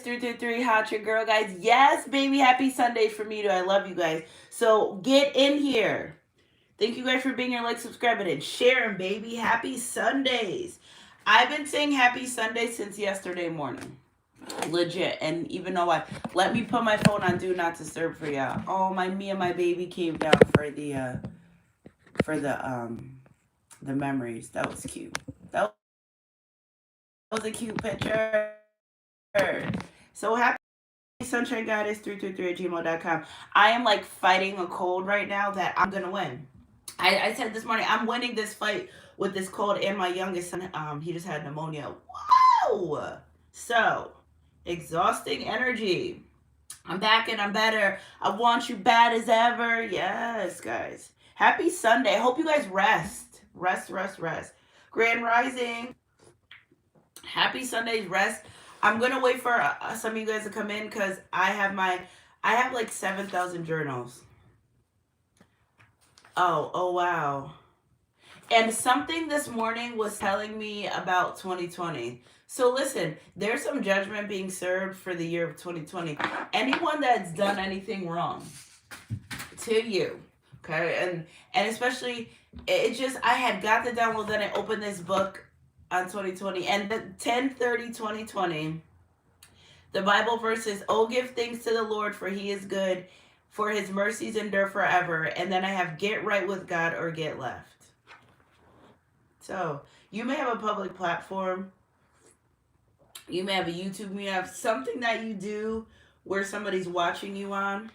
333 Hot Your Girl, guys. Yes, baby. Happy Sundays for me, too. I love you guys. So get in here. Thank you guys for being here, like, subscribing, and sharing, baby. Happy Sundays. I've been saying happy Sundays since yesterday morning. Legit. And even though let me put my phone on do not disturb for y'all. Oh, me and my baby came down for the memories. That was cute. That was a cute picture. So happy Sunshine Goddess 333 at gmail.com. I am like fighting a cold right now that I'm gonna win. I said this morning I'm winning this fight with this cold, and my youngest son, he just had pneumonia. Whoa! So exhausting energy. I'm back and I'm better. I want you bad as ever. Yes, guys. Happy Sunday. Hope you guys rest. Rest. Grand Rising. Happy Sundays. Rest. I'm gonna wait for some of you guys to come in because I have like 7,000 journals. Oh wow. And something this morning was telling me about 2020. So listen, there's some judgment being served for the year of 2020. Anyone that's done anything wrong to you, okay, and especially it just I had got the download, then I opened this book on 2020, and the 10/30/2020, the Bible verse is, "Oh, give thanks to the Lord, for He is good, for His mercies endure forever." And then I have "Get right with God or get left." So you may have a public platform, you may have a YouTube, you may have something that you do where somebody's watching you on.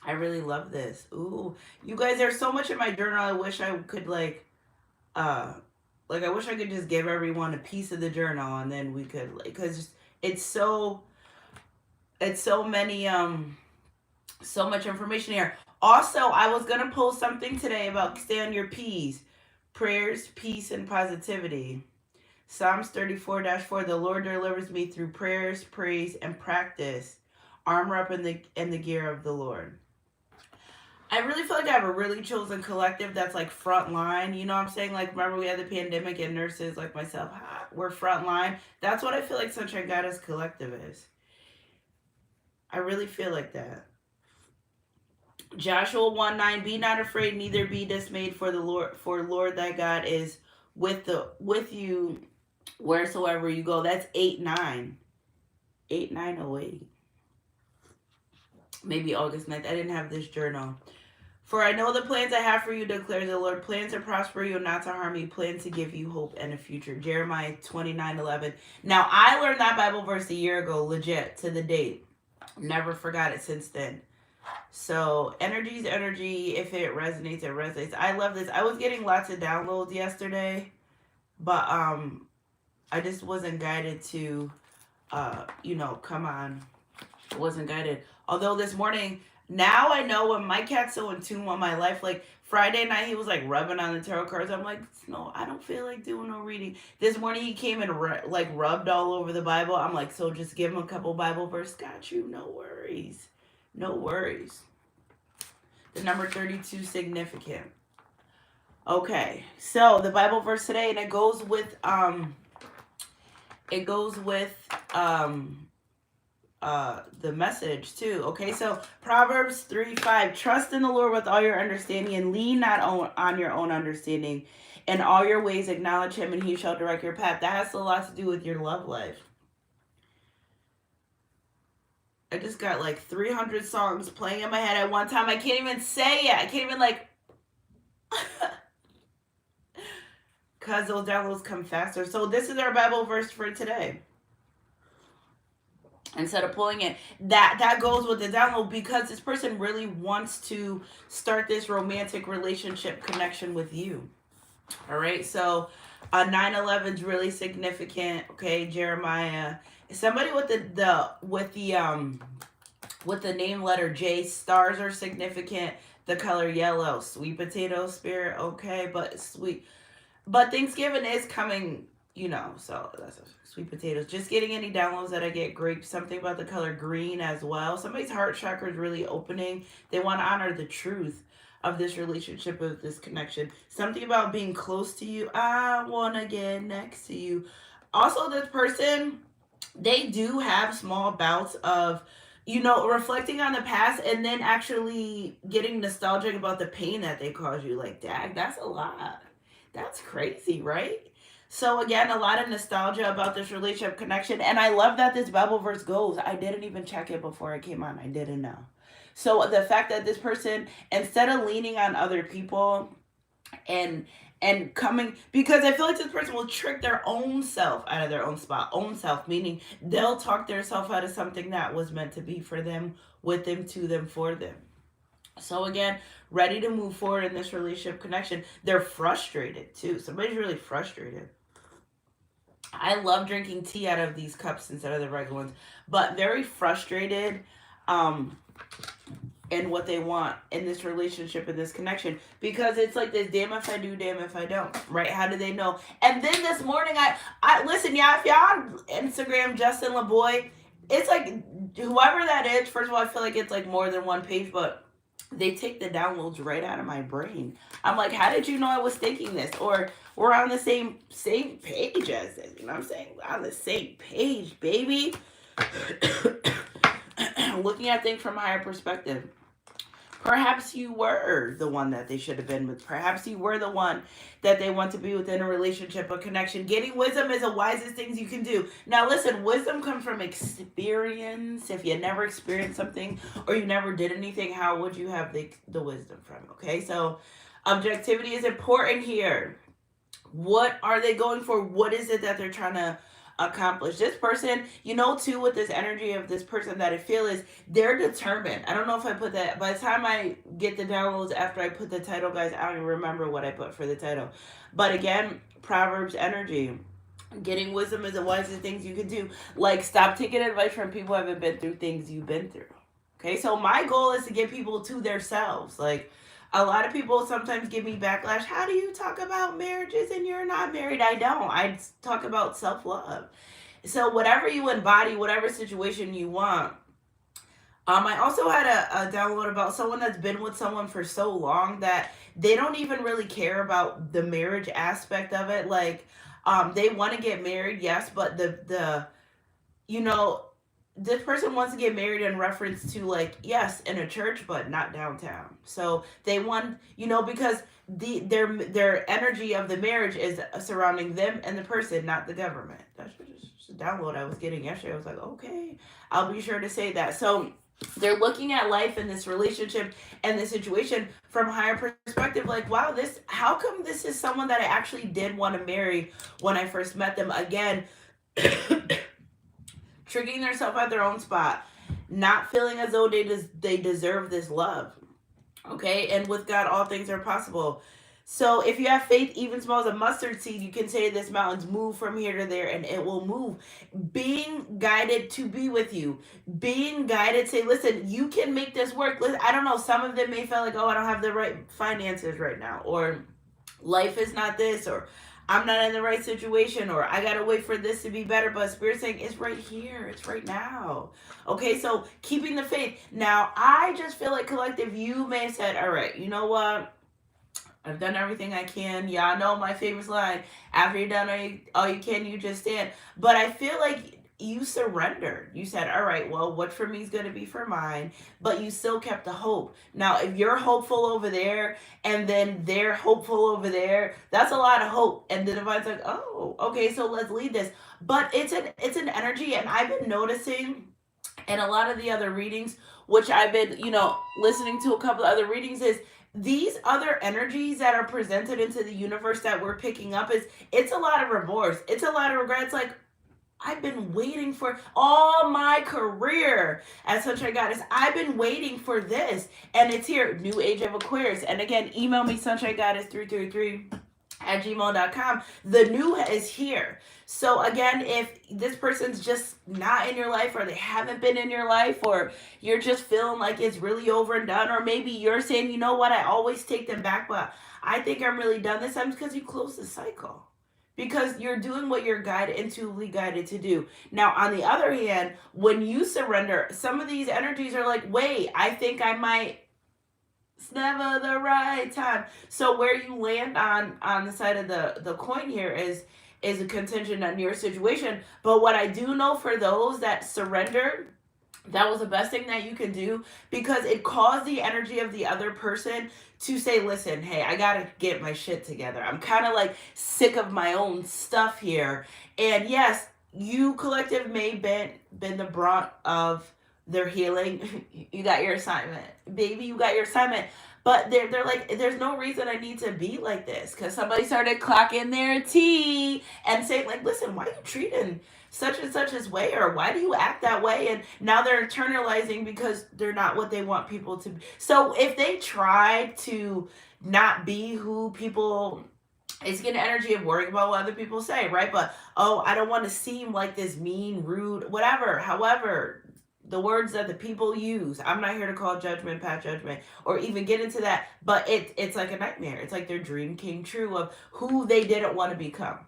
I really love this. Ooh, you guys, there's so much in my journal. I wish I could I wish I could just give everyone a piece of the journal, and then we could because it's so many so much information here. Also, I was gonna post something today about stay on your P's. Prayers, peace, and positivity. Psalms 34-4, the Lord delivers me through prayers, praise, and practice. Armor up in the gear of the Lord. I really feel like I have a really chosen collective that's like front line. You know what I'm saying? Like, remember we had the pandemic and nurses like myself, we're front line. That's what I feel like Sunshine Goddess Collective is. I really feel like that. Joshua 1:9, be not afraid, neither be dismayed, for Lord thy God is with you wheresoever you go. That's 8:9. 8:908. Maybe August 9th. I didn't have this journal. For I know the plans I have for you, declares the Lord, plans to prosper you and not to harm you, plans to give you hope and a future. Jeremiah 29:11. Now, I learned that Bible verse a year ago, legit, to the date. Never forgot it since then. So energy's energy. If it resonates, it resonates. I love this. I was getting lots of downloads yesterday, but I just wasn't guided to come on. I wasn't guided. Although this morning, now I know when my cat's so in tune with my life. Like Friday night, he was like rubbing on the tarot cards. I'm like, no, I don't feel like doing no reading. This morning he came and rubbed all over the Bible. I'm like, so just give him a couple Bible verses. Got you. No worries. No worries. The number 32, significant. Okay, so the Bible verse today, and it goes with the message too. Okay, so Proverbs 3:5, trust in the Lord with all your understanding and lean not on your own understanding. In all your ways acknowledge Him, and He shall direct your path. That has a lot to do with your love life. I just got like 300 songs playing in my head at one time. I can't even say it. I can't even because those downloads come faster. So this is our Bible verse for today. Instead of pulling it, that goes with the download because this person really wants to start this romantic relationship connection with you. All right, so 9/11 is really significant. Okay, Jeremiah. Somebody with the name letter J, stars are significant. The color yellow, sweet potato spirit. Okay, but Thanksgiving is coming. So that's sweet potatoes. Just getting any downloads that I get, grapes. Something about the color green as well. Somebody's heart chakra is really opening. They want to honor the truth of this relationship, of this connection. Something about being close to you. I want to get next to you. Also, this person, they do have small bouts of, you know, reflecting on the past and then actually getting nostalgic about the pain that they caused you. Like, dag, that's a lot. That's crazy, right? So again, a lot of nostalgia about this relationship connection. And I love that this Bible verse goes. I didn't even check it before it came on. I didn't know. So the fact that this person, instead of leaning on other people and coming, because I feel like this person will trick their own self out of their own spot, own self, meaning they'll talk their self out of something that was meant to be for them, with them, to them, for them. So again, ready to move forward in this relationship connection. They're frustrated too. Somebody's really frustrated. I love drinking tea out of these cups instead of the regular ones, but very frustrated. Um, and what they want in this relationship, in this connection, because it's like this, damn if I do, damn if I don't, right? How do they know? And then this morning, I listen, yeah, if y'all on Instagram, Justin LeBoy, it's like, whoever that is, first of all, I feel like it's like more than one page, but they take the downloads right out of my brain. I'm like, how did you know I was thinking this? Or we're on the same page as this, you know what I'm saying? We're on the same page, baby. Looking at things from a higher perspective. Perhaps you were the one that they should have been with. Perhaps you were the one that they want to be within a relationship, a connection. Getting wisdom is the wisest things you can do. Now listen, wisdom comes from experience. If you never experienced something or you never did anything, how would you have the wisdom from it? Okay, so objectivity is important here. What are they going for? What is it that they're trying to accomplish? This person, you know, too, with this energy of this person that I feel is they're determined. I don't know if I put that, by the time I get the downloads after I put the title, guys, I don't even remember what I put for the title. But again, Proverbs energy. Getting wisdom is the wisest things you can do. Like, stop taking advice from people who haven't been through things you've been through. Okay, so my goal is to get people to themselves. Like, a lot of people sometimes give me backlash. How do you talk about marriages and you're not married? I don't. I talk about self-love. So whatever you embody, whatever situation you want. I also had a download about someone that's been with someone for so long that they don't even really care about the marriage aspect of it. Like, they want to get married, yes, but you know, this person wants to get married in reference to, like, yes, in a church but not downtown. So they want, you know, because their energy of the marriage is surrounding them and the person, not the government. That's just a download I was getting yesterday. I was like, okay, I'll be sure to say that. So they're looking at life in this relationship and this situation from a higher perspective. Like, wow, this, how come this is someone that I actually did want to marry when I first met them? Again, tricking themselves at their own spot, not feeling as though they deserve this love. Okay, and with God, all things are possible. So if you have faith, even small as a mustard seed, you can say to this mountains, move from here to there, and it will move. Being guided to be with you. Being guided, say, listen, you can make this work. Listen, I don't know, some of them may feel like, oh, I don't have the right finances right now, or life is not this, or I'm not in the right situation, or I gotta wait for this to be better. But Spirit's saying it's right here, it's right now. Okay, so keeping the faith. Now, I just feel like collective, you may have said, all right, you know what? I've done everything I can. Y'all know my famous line, after you're done all you can, you just stand. But I feel like you surrendered. You said, all right, well, what for me is going to be for mine, but you still kept the hope. Now, if you're hopeful over there and then they're hopeful over there, that's a lot of hope. And the divine's like, oh, okay, so let's lead this. But it's an energy, and I've been noticing in a lot of the other readings, which I've been, you know, listening to a couple of other readings, is these other energies that are presented into the universe that we're picking up, is it's a lot of remorse. It's a lot of regret. It's like, I've been waiting for all my career as Sunshine Goddess. I've been waiting for this, and it's here. New Age of Aquarius. And again, email me sunshinegoddess333@gmail.com. The new is here. So again, if this person's just not in your life, or they haven't been in your life, or you're just feeling like it's really over and done, or maybe you're saying, you know what, I always take them back, but I think I'm really done this time, because you close the cycle. Because you're doing what you're intuitively guided to do. Now, on the other hand, when you surrender, some of these energies are like, wait, I think I might. It's never the right time. So where you land on the side of the coin here is, is a contingent on your situation. But what I do know for those that surrendered, that was the best thing that you could do, because it caused the energy of the other person to say, listen, hey, I gotta get my shit together. I'm kind of like sick of my own stuff here. And yes, you collective may been the brunt of their healing. You got your assignment, baby. You got your assignment. But they're like, there's no reason I need to be like this, because somebody started clocking their tea and saying like, listen, why are you treating such and such as way, or why do you act that way? And now they're internalizing because they're not what they want people to be. So if they try to not be who people, it's getting energy of worrying about what other people say, right? But oh, I don't want to seem like this mean, rude, whatever. However, the words that the people use, I'm not here to call judgment, pass judgment, or even get into that, but it's like a nightmare. It's like their dream came true of who they didn't want to become.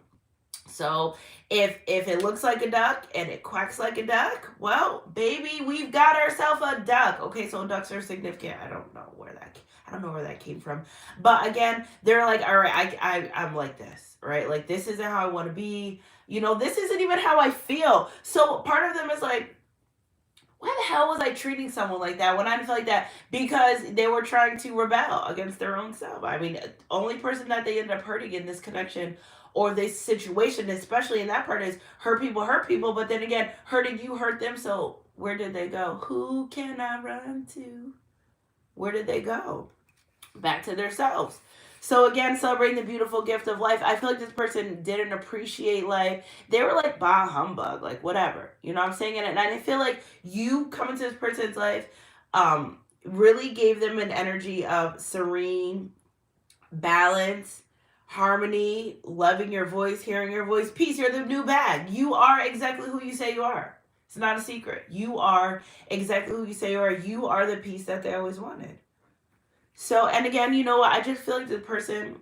So if it looks like a duck and it quacks like a duck, well, baby, we've got ourselves a duck. Okay, so ducks are significant. I don't know where that came from. But again, they're like, all right, I'm like this, right? Like, this isn't how I want to be. You know, this isn't even how I feel. So part of them is like, why the hell was I treating someone like that when I feel like that? Because they were trying to rebel against their own self. I mean, only person that they end up hurting in this connection or this situation, especially in that part, is hurt people. But then again, hurting you hurt them. So where did they go? Who can I run to? Where did they go? Back to themselves. So again, celebrating the beautiful gift of life. I feel like this person didn't appreciate life. They were like, bah humbug, like whatever. You know what I'm saying? And I feel like you coming to this person's life really gave them an energy of serene, balance, harmony, loving your voice, hearing your voice, peace. You're the new bag. You are exactly who you say you are. It's not a secret. You are exactly who you say you are. You are the peace that they always wanted. So, and again, you know what? I just feel like the person,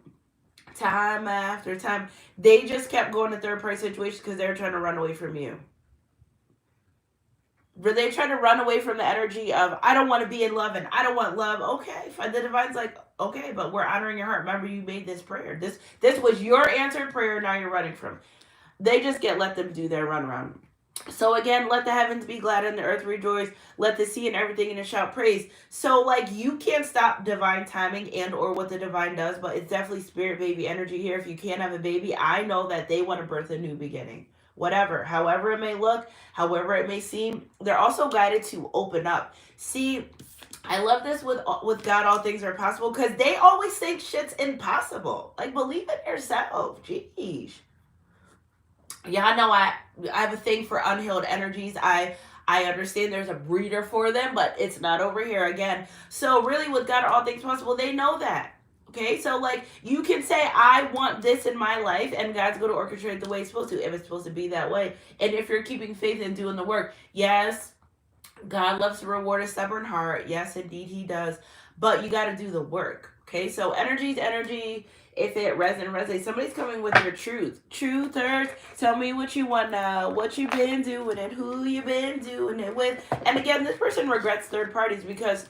time after time, they just kept going to third party situations because they were trying to run away from you. Were they trying to run away from the energy of, I don't want to be in love and I don't want love? Okay, fine. The divine's like, okay, but we're honoring your heart. Remember, you made this prayer. This was your answered prayer. Now you're running from. They just let them do their run around. So again, let the heavens be glad and the earth rejoice. Let the sea and everything in it shout praise. So like, you can't stop divine timing and or what the divine does, but it's definitely spirit baby energy here. If you can't have a baby, I know that they want to birth a new beginning. Whatever, however it may look, however it may seem, they're also guided to open up. See, I love this with God, all things are possible, because they always think shit's impossible. Like, believe in yourself. Jeez. Yeah, I know I have a thing for unhealed energies. I understand there's a breeder for them, but it's not over here again. So really, with God, all things possible, they know that. Okay, so like, you can say, I want this in my life, and God's going to orchestrate the way it's supposed to, if it's supposed to be that way. And if you're keeping faith and doing the work, yes, God loves to reward a stubborn heart. Yes, indeed, he does. But you got to do the work. Okay, so energy's energy. If it resonates, somebody's coming with your truth. Truthers, tell me what you want now, what you been doing, and who you been doing it with. And again, this person regrets third parties because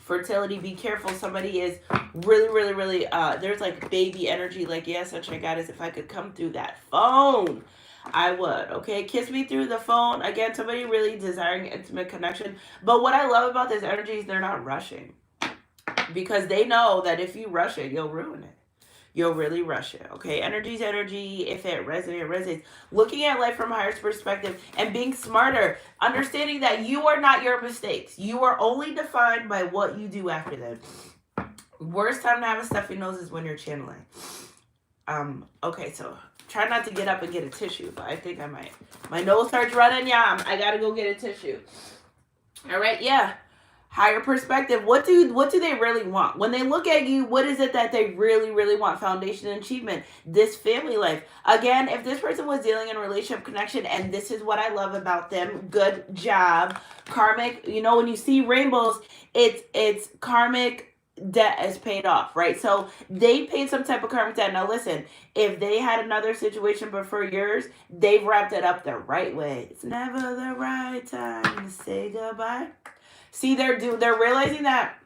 fertility, be careful. Somebody is really, there's like baby energy. Like, yes, sunshine goddess, if I could come through that phone, I would. Okay, kiss me through the phone. Again, somebody really desiring intimate connection. But what I love about this energy is they're not rushing, because they know that if you rush it, you'll ruin it. You'll really rush it. Okay, energy's energy. If it resonates. Looking at life from a higher perspective and being smarter, understanding that you are not your mistakes. You are only defined by what you do after them. Worst time to have a stuffy nose is when you're channeling. Okay, so try not to get up and get a tissue, but I think I might. My nose starts running. Yeah, I gotta go get a tissue. All right, yeah. Higher perspective. What do they really want? When they look at you, what is it that they really want? Foundation and achievement. This family life. Again, if this person was dealing in a relationship connection, and this is what I love about them, good job. Karmic, you know, when you see rainbows, it's karmic debt is paid off, right? So they paid some type of karmic debt. Now listen, if they had another situation before yours, they've wrapped it up the right way. It's never the right time to say goodbye. See, they're realizing that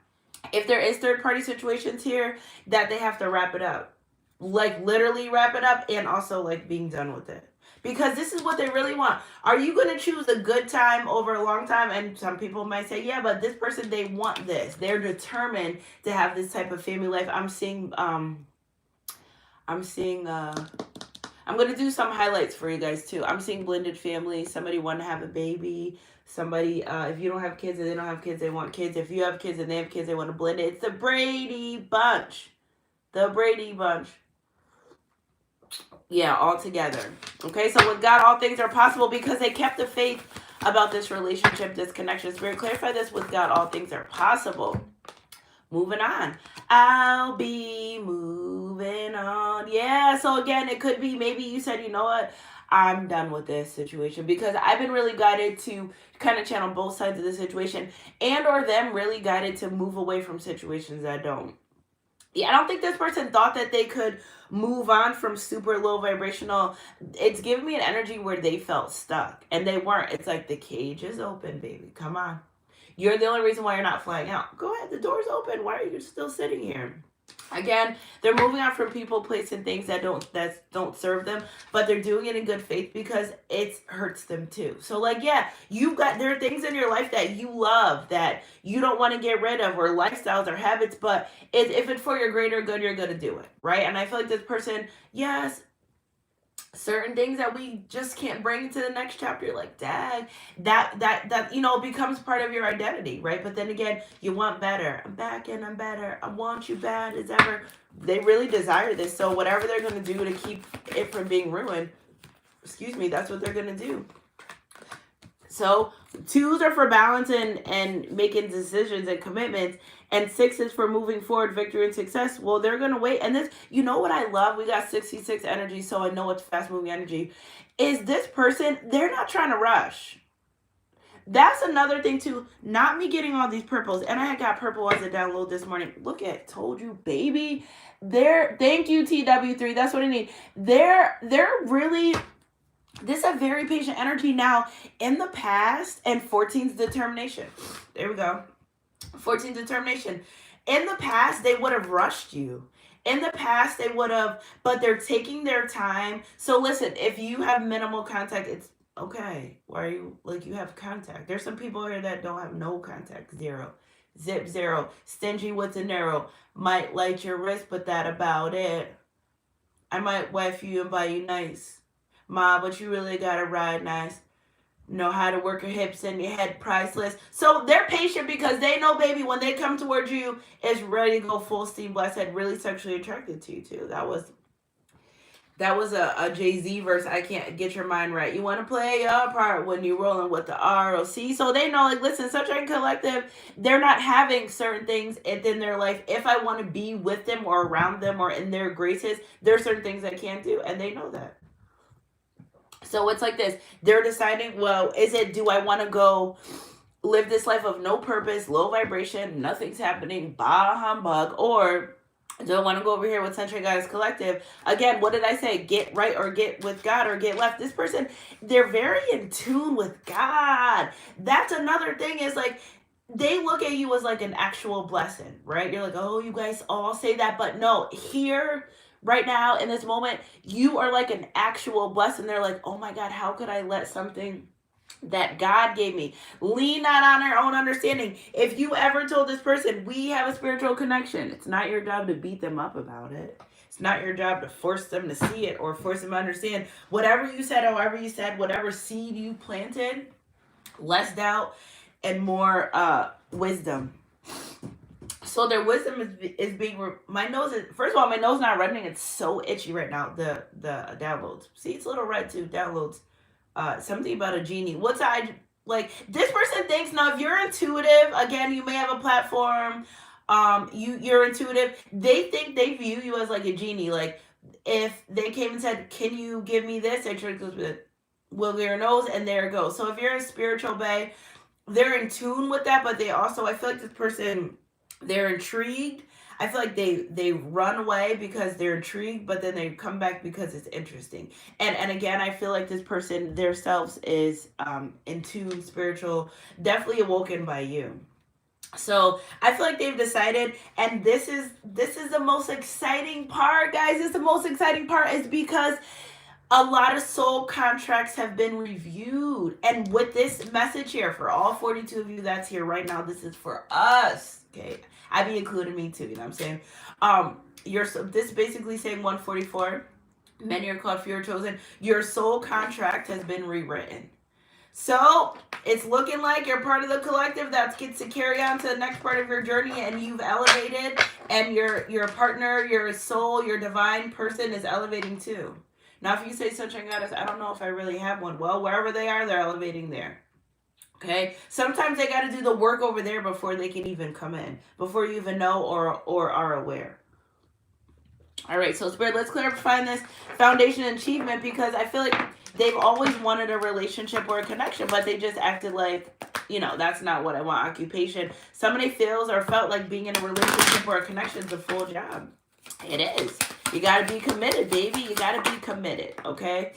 if there is third party situations here, that they have to wrap it up. like literally wrap it up, and also like being done with it. Because this is what they really want. Are you going to choose a good time over a long time? And some people might say, yeah, but this person, they want this. They're determined to have this type of family life. I'm going to do some highlights for you guys too. I'm seeing blended family. Somebody want to have a baby. Somebody, if you don't have kids and they don't have kids, they want kids. If you have kids and they have kids, they want to blend it. It's the Brady Bunch. The Brady Bunch. Yeah, all together. Okay, so with God, all things are possible because they kept the faith about this relationship, this connection. Spirit, clarify this. With God, all things are possible. Moving on. I'll be moving on. Yeah, so again, it could be maybe you said, you know what? I'm done with this situation, because I've been really guided to kind of channel both sides of the situation, and or them really guided to move away from situations that don't. Yeah, I don't think this person thought that they could move on from super low vibrational. It's giving me an energy where they felt stuck and they weren't. It's like the cage is open, baby. Come on. You're the only reason why you're not flying out. Go ahead. The door's open. Why are you still sitting here? Again, they're moving on from people, places, and things that don't serve them, but they're doing it in good faith because it hurts them too. So like, yeah, there are things in your life that you love that you don't want to get rid of, or lifestyles or habits, but if it's for your greater good, you're going to do it, right? And I feel like this person, yes, certain things that we just can't bring into the next chapter, like that becomes part of your identity, right? But then again, you want better. I'm back and I'm better. I want you bad as ever. They really desire this, so whatever they're going to do to keep it from being ruined, that's what they're going to do. So 2s are for balance and making decisions and commitments. And 6 is for moving forward, victory and success. Well, they're going to wait. And this, you know what I love? We got 66 energy, so I know it's fast moving energy. Is this person, they're not trying to rush. That's another thing too. Not me getting all these purples. And I got purple as a download this morning. Look at, told you, baby. Thank you, TW3. That's what I need. They're really... This is a very patient energy now. In the past, and 14's determination. There we go. 14 determination. In the past, they would have rushed you. In the past, they would have, but they're taking their time. So listen, if you have minimal contact, it's okay. Why are you, like, you have contact? There's some people here that don't have no contact. 0. Zip 0. Stingy with a narrow. Might light your wrist, but that about it. I might wife you and buy you nice. Ma, but you really gotta ride nice. Know how to work your hips and your head, priceless. So they're patient because they know, baby, when they come towards you, it's ready to go full steam blast, really sexually attracted to you too. That was a Jay-Z verse. I can't get your mind right. You want to play your part when you're rolling with the ROC. So they know, like, listen, Sunshine Collective, they're not having certain things in their life. If I want to be with them or around them or in their graces, there are certain things I can't do, and they know that. So it's like this. They're deciding, well, do I want to go live this life of no purpose, low vibration, nothing's happening, bah humbug, or do I want to go over here with Sunshine Goddess Collective? Again, what did I say? Get right or get with God or get left. This person, they're very in tune with God. That's another thing, is like, they look at you as like an actual blessing, right? You're like, oh, you guys all say that, but no, here... right now, in this moment, you are like an actual blessing. They're like, oh my God, how could I let something that God gave me lean not on our own understanding? If you ever told this person, we have a spiritual connection, it's not your job to beat them up about it. It's not your job to force them to see it or force them to understand. Whatever you said, however you said, whatever seed you planted, less doubt and more wisdom. So their wisdom is being, my nose is, first of all, my nose not running. It's so itchy right now. The downloads. See, it's a little red too. Downloads. Something about a genie. Like, this person thinks, now if you're intuitive, again, you may have a platform. You're intuitive. They think they view you as like a genie. Like, if they came and said, can you give me this? They trick us with wiggle your nose, and there it goes. So if you're a spiritual bae, they're in tune with that, but they also, I feel like this person, they're intrigued. I feel like they run away because they're intrigued, but then they come back because it's interesting. And again, I feel like this person, their selves is in tune, spiritual, definitely awoken by you. So I feel like they've decided, and this is the most exciting part, guys. This is the most exciting part, is because a lot of soul contracts have been reviewed. And with this message here, for all 42 of you that's here right now, this is for us. Okay. I be including me too, you know what I'm saying? This is basically saying 144. Many are called, few are chosen. Your soul contract has been rewritten. So it's looking like you're part of the collective that gets to carry on to the next part of your journey, and you've elevated, and your partner, your soul, your divine person is elevating too. Now, if you say, Sunshine Goddess, I don't know if I really have one. Well, wherever they are, they're elevating there. Okay? Sometimes they got to do the work over there before they can even come in, before you even know or are aware. All right, so Spirit, let's clarify this foundation achievement, because I feel like they've always wanted a relationship or a connection, but they just acted like, you know, that's not what I want. Occupation. Somebody feels or felt like being in a relationship or a connection is a full job. It is. You got to be committed, baby. You got to be committed, okay?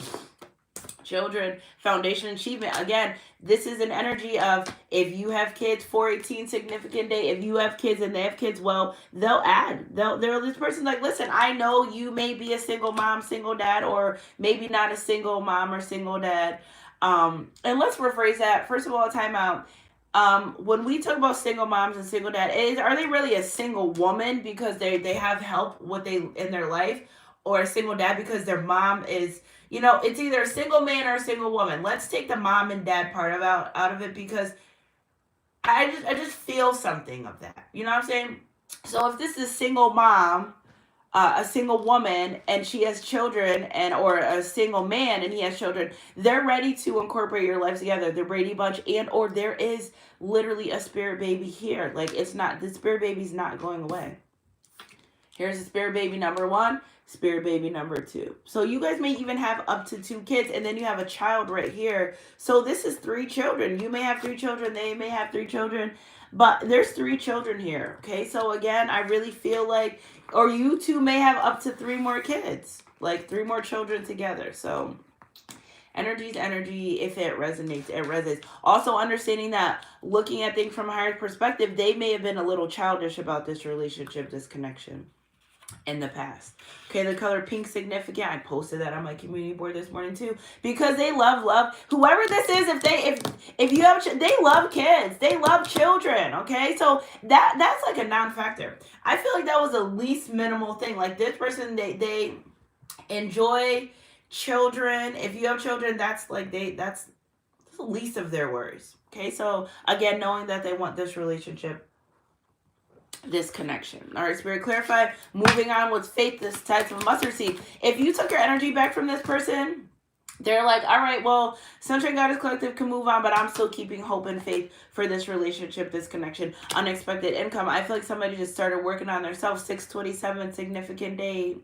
Children, foundation achievement. Again, this is an energy of, if you have kids, 418 significant day. If you have kids and they have kids, well, they'll add. This person's like, listen, I know you may be a single mom, single dad, or maybe not a single mom or single dad. And let's rephrase that. First of all, time out. When we talk about single moms and single dad, are they really a single woman because they have help in their life, or a single dad because their mom is, you know, it's either a single man or a single woman. Let's take the mom and dad part out of it, because I just feel something of that. You know what I'm saying? So if this is a single mom, a single woman, and she has children, or a single man and he has children, they're ready to incorporate your lives together. The Brady Bunch, or there is literally a spirit baby here. Like, the spirit baby's not going away. Here's the spirit baby number 1, spirit baby number 2. So you guys may even have up to 2 kids, and then you have a child right here. So this is 3 children. You may have 3 children. They may have 3 children. But there's 3 children here. Okay, so again, I really feel like, or you two may have up to 3 more kids, like 3 more children together. So energy is energy. If it resonates, it resonates. Also understanding that, looking at things from a higher perspective, they may have been a little childish about this relationship, this connection in the past. Okay, the color pink significant. I posted that on my community board this morning too, because they love whoever this is. If you have, they love kids, they love children. Okay, so that's like a non-factor. I feel like that was the least minimal thing. Like, this person, they enjoy children. If you have children, that's the least of their worries. Okay, so again, knowing that they want this relationship, this connection. All right, Spirit, clarify. Moving on with faith, this type of mustard seed. If you took your energy back from this person, they're like, all right, well, Sunshine Goddess Collective can move on, but I'm still keeping hope and faith for this relationship, this connection. Unexpected income. I feel like somebody just started working on themselves. 627 significant day.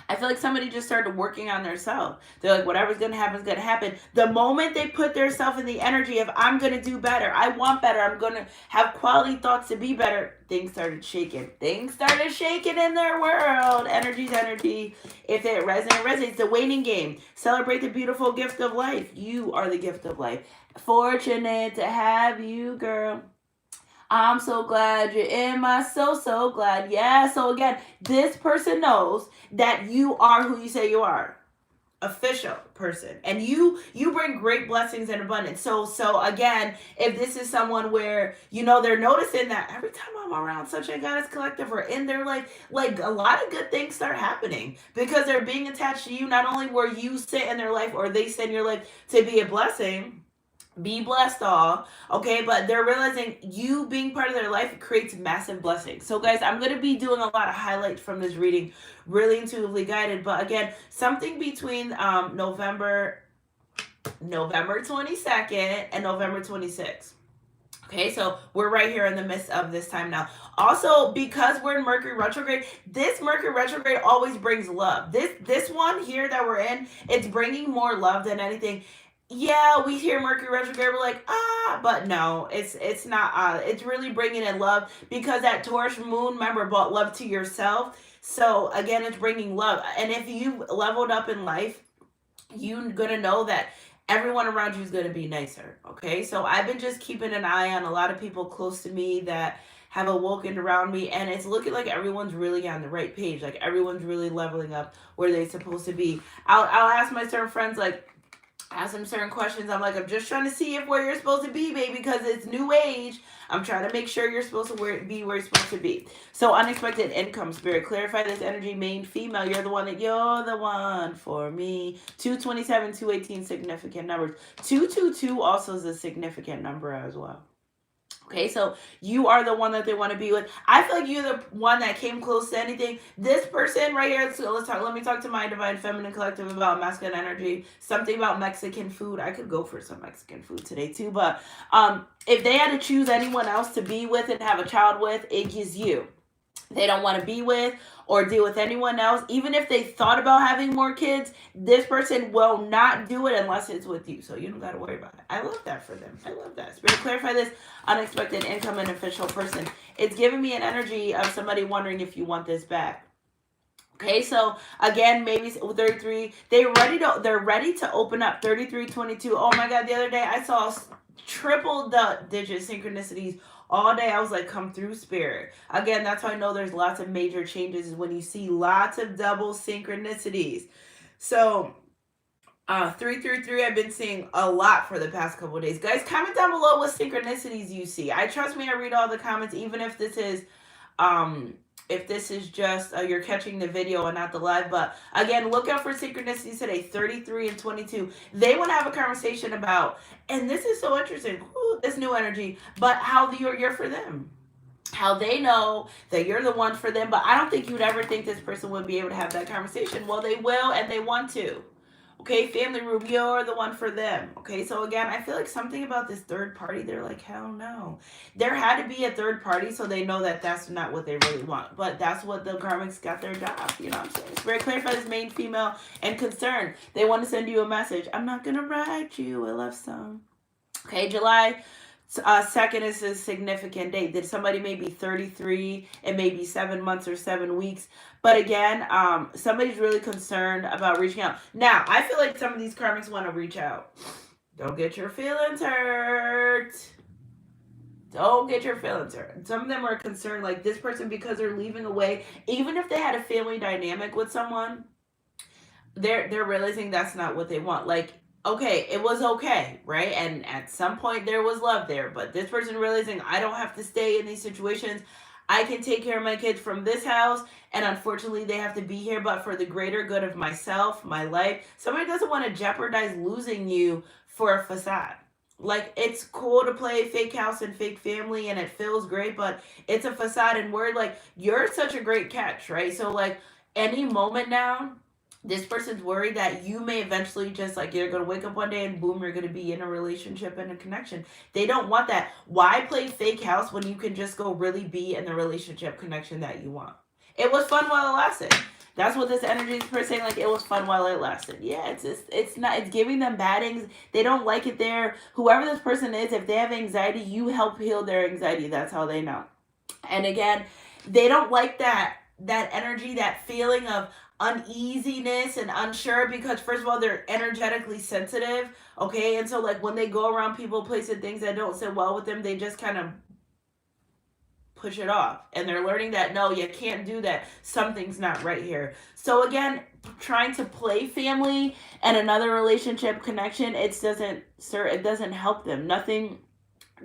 I feel like somebody just started working on themselves. They're like, whatever's going to happen is going to happen. The moment they put themselves in the energy of, I'm going to do better, I want better, I'm going to have quality thoughts to be better, things started shaking. Things started shaking in their world. Energy's energy. If it resonates. The waiting game. Celebrate the beautiful gift of life. You are the gift of life. Fortunate to have you, girl. I'm so glad you're in my so glad. Yeah, so again, this person knows that you are who you say you are. Official person. And you bring great blessings and abundance. So again, if this is someone where, you know, they're noticing that every time I'm around Sunshine Goddess Collective or in their life, like a lot of good things start happening, because they're being attached to you, not only where you sit in their life or they sit in your life to be a blessing. Be blessed all, okay? But they're realizing you being part of their life creates massive blessings. So guys, I'm going to be doing a lot of highlights from this reading, really intuitively guided. But again, something between November 22nd and November 26th. Okay, so we're right here in the midst of this time now. Also, because we're in Mercury retrograde, this Mercury retrograde always brings love. This one here that we're in, it's bringing more love than anything. Yeah, we hear Mercury retrograde, we're like, but no, it's not. It's really bringing in love, because that Taurus moon, remember, brought love to yourself. So again, it's bringing love. And if you've leveled up in life, you're gonna know that everyone around you is going to be nicer. Okay. So I've been just keeping an eye on a lot of people close to me that have awoken around me, and it's looking like everyone's really on the right page. Like everyone's really leveling up where they're supposed to be. I'll ask my certain friends, like, ask them certain questions. I'm like, I'm just trying to see if where you're supposed to be, baby, because it's new age. I'm trying to make sure you're supposed to be where you're supposed to be. So unexpected income, spirit, clarify this energy, main, female. You're the one for me. 227, 218, significant numbers. 222 also is a significant number as well. Okay, so you are the one that they want to be with. I feel like you're the one that came close to anything. This person right here, so let me talk to my divine feminine collective about masculine energy. Something about Mexican food. I could go for some Mexican food today too, but if they had to choose anyone else to be with and have a child with, it is you. They don't want to be with or deal with anyone else. Even if they thought about having more kids, this person will not do it unless it's with you. So you don't got to worry about it. I love that for them. I love that. Spirit, clarify this unexpected income and official person. It's giving me an energy of somebody wondering if you want this back. Okay, so again, maybe 33. They're ready to open up. 33, 22. Oh my God, the other day I saw triple the digit synchronicities all day. I was like, come through, spirit. Again, that's how I know there's lots of major changes, is when you see lots of double synchronicities. So 333, I've been seeing a lot for the past couple of days. Guys, comment down below what synchronicities you see. Trust me, I read all the comments, even if this is just you're catching the video and not the live. But again, look out for synchronicities today. 33 and 22. They want to have a conversation about, and this is so interesting, this new energy, but how you're for them. How they know that you're the one for them. But I don't think you'd ever think this person would be able to have that conversation. Well, they will, and they want to. Okay, family room, you're the one for them. Okay, so again, I feel like something about this third party, they're like, hell no. There had to be a third party, so they know that that's not what they really want. But that's what the Karmics got their job. You know what I'm saying? Spirit, clarify this main, female, and concern. They want to send you a message. I'm not going to write you a love song. Okay, July 2nd is a significant date. That somebody may be 33 and maybe 7 months or 7 weeks. But again, somebody's really concerned about reaching out. Now, I feel like some of these karmics want to reach out. Don't get your feelings hurt. Don't get your feelings hurt. Some of them are concerned, like this person, because they're leaving away. Even if they had a family dynamic with someone, they're realizing that's not what they want. Like, okay, it was okay, right? And at some point there was love there. But this person realizing, I don't have to stay in these situations. I can take care of my kids from this house, and unfortunately they have to be here, but for the greater good of myself, my life. Somebody doesn't want to jeopardize losing you for a facade. Like, it's cool to play fake house and fake family, and it feels great, but it's a facade, and we're like, you're such a great catch, right? So like, any moment now, this person's worried that you may eventually just, like, you're going to wake up one day and boom, you're going to be in a relationship and a connection. They don't want that. Why play fake house when you can just go really be in the relationship connection that you want? It was fun while it lasted. That's what this energy is saying, like, it was fun while it lasted. Yeah, it's giving them bad things. They don't like it there. Whoever this person is, if they have anxiety, you help heal their anxiety. That's how they know. And again, they don't like that energy, that feeling of uneasiness and unsure, because first of all, they're energetically sensitive. Okay, and so like when they go around people, places, things that don't sit well with them, they just kind of push it off, and they're learning that no, you can't do that. Something's not right here. So again, trying to play family and another relationship connection, it doesn't help them. Nothing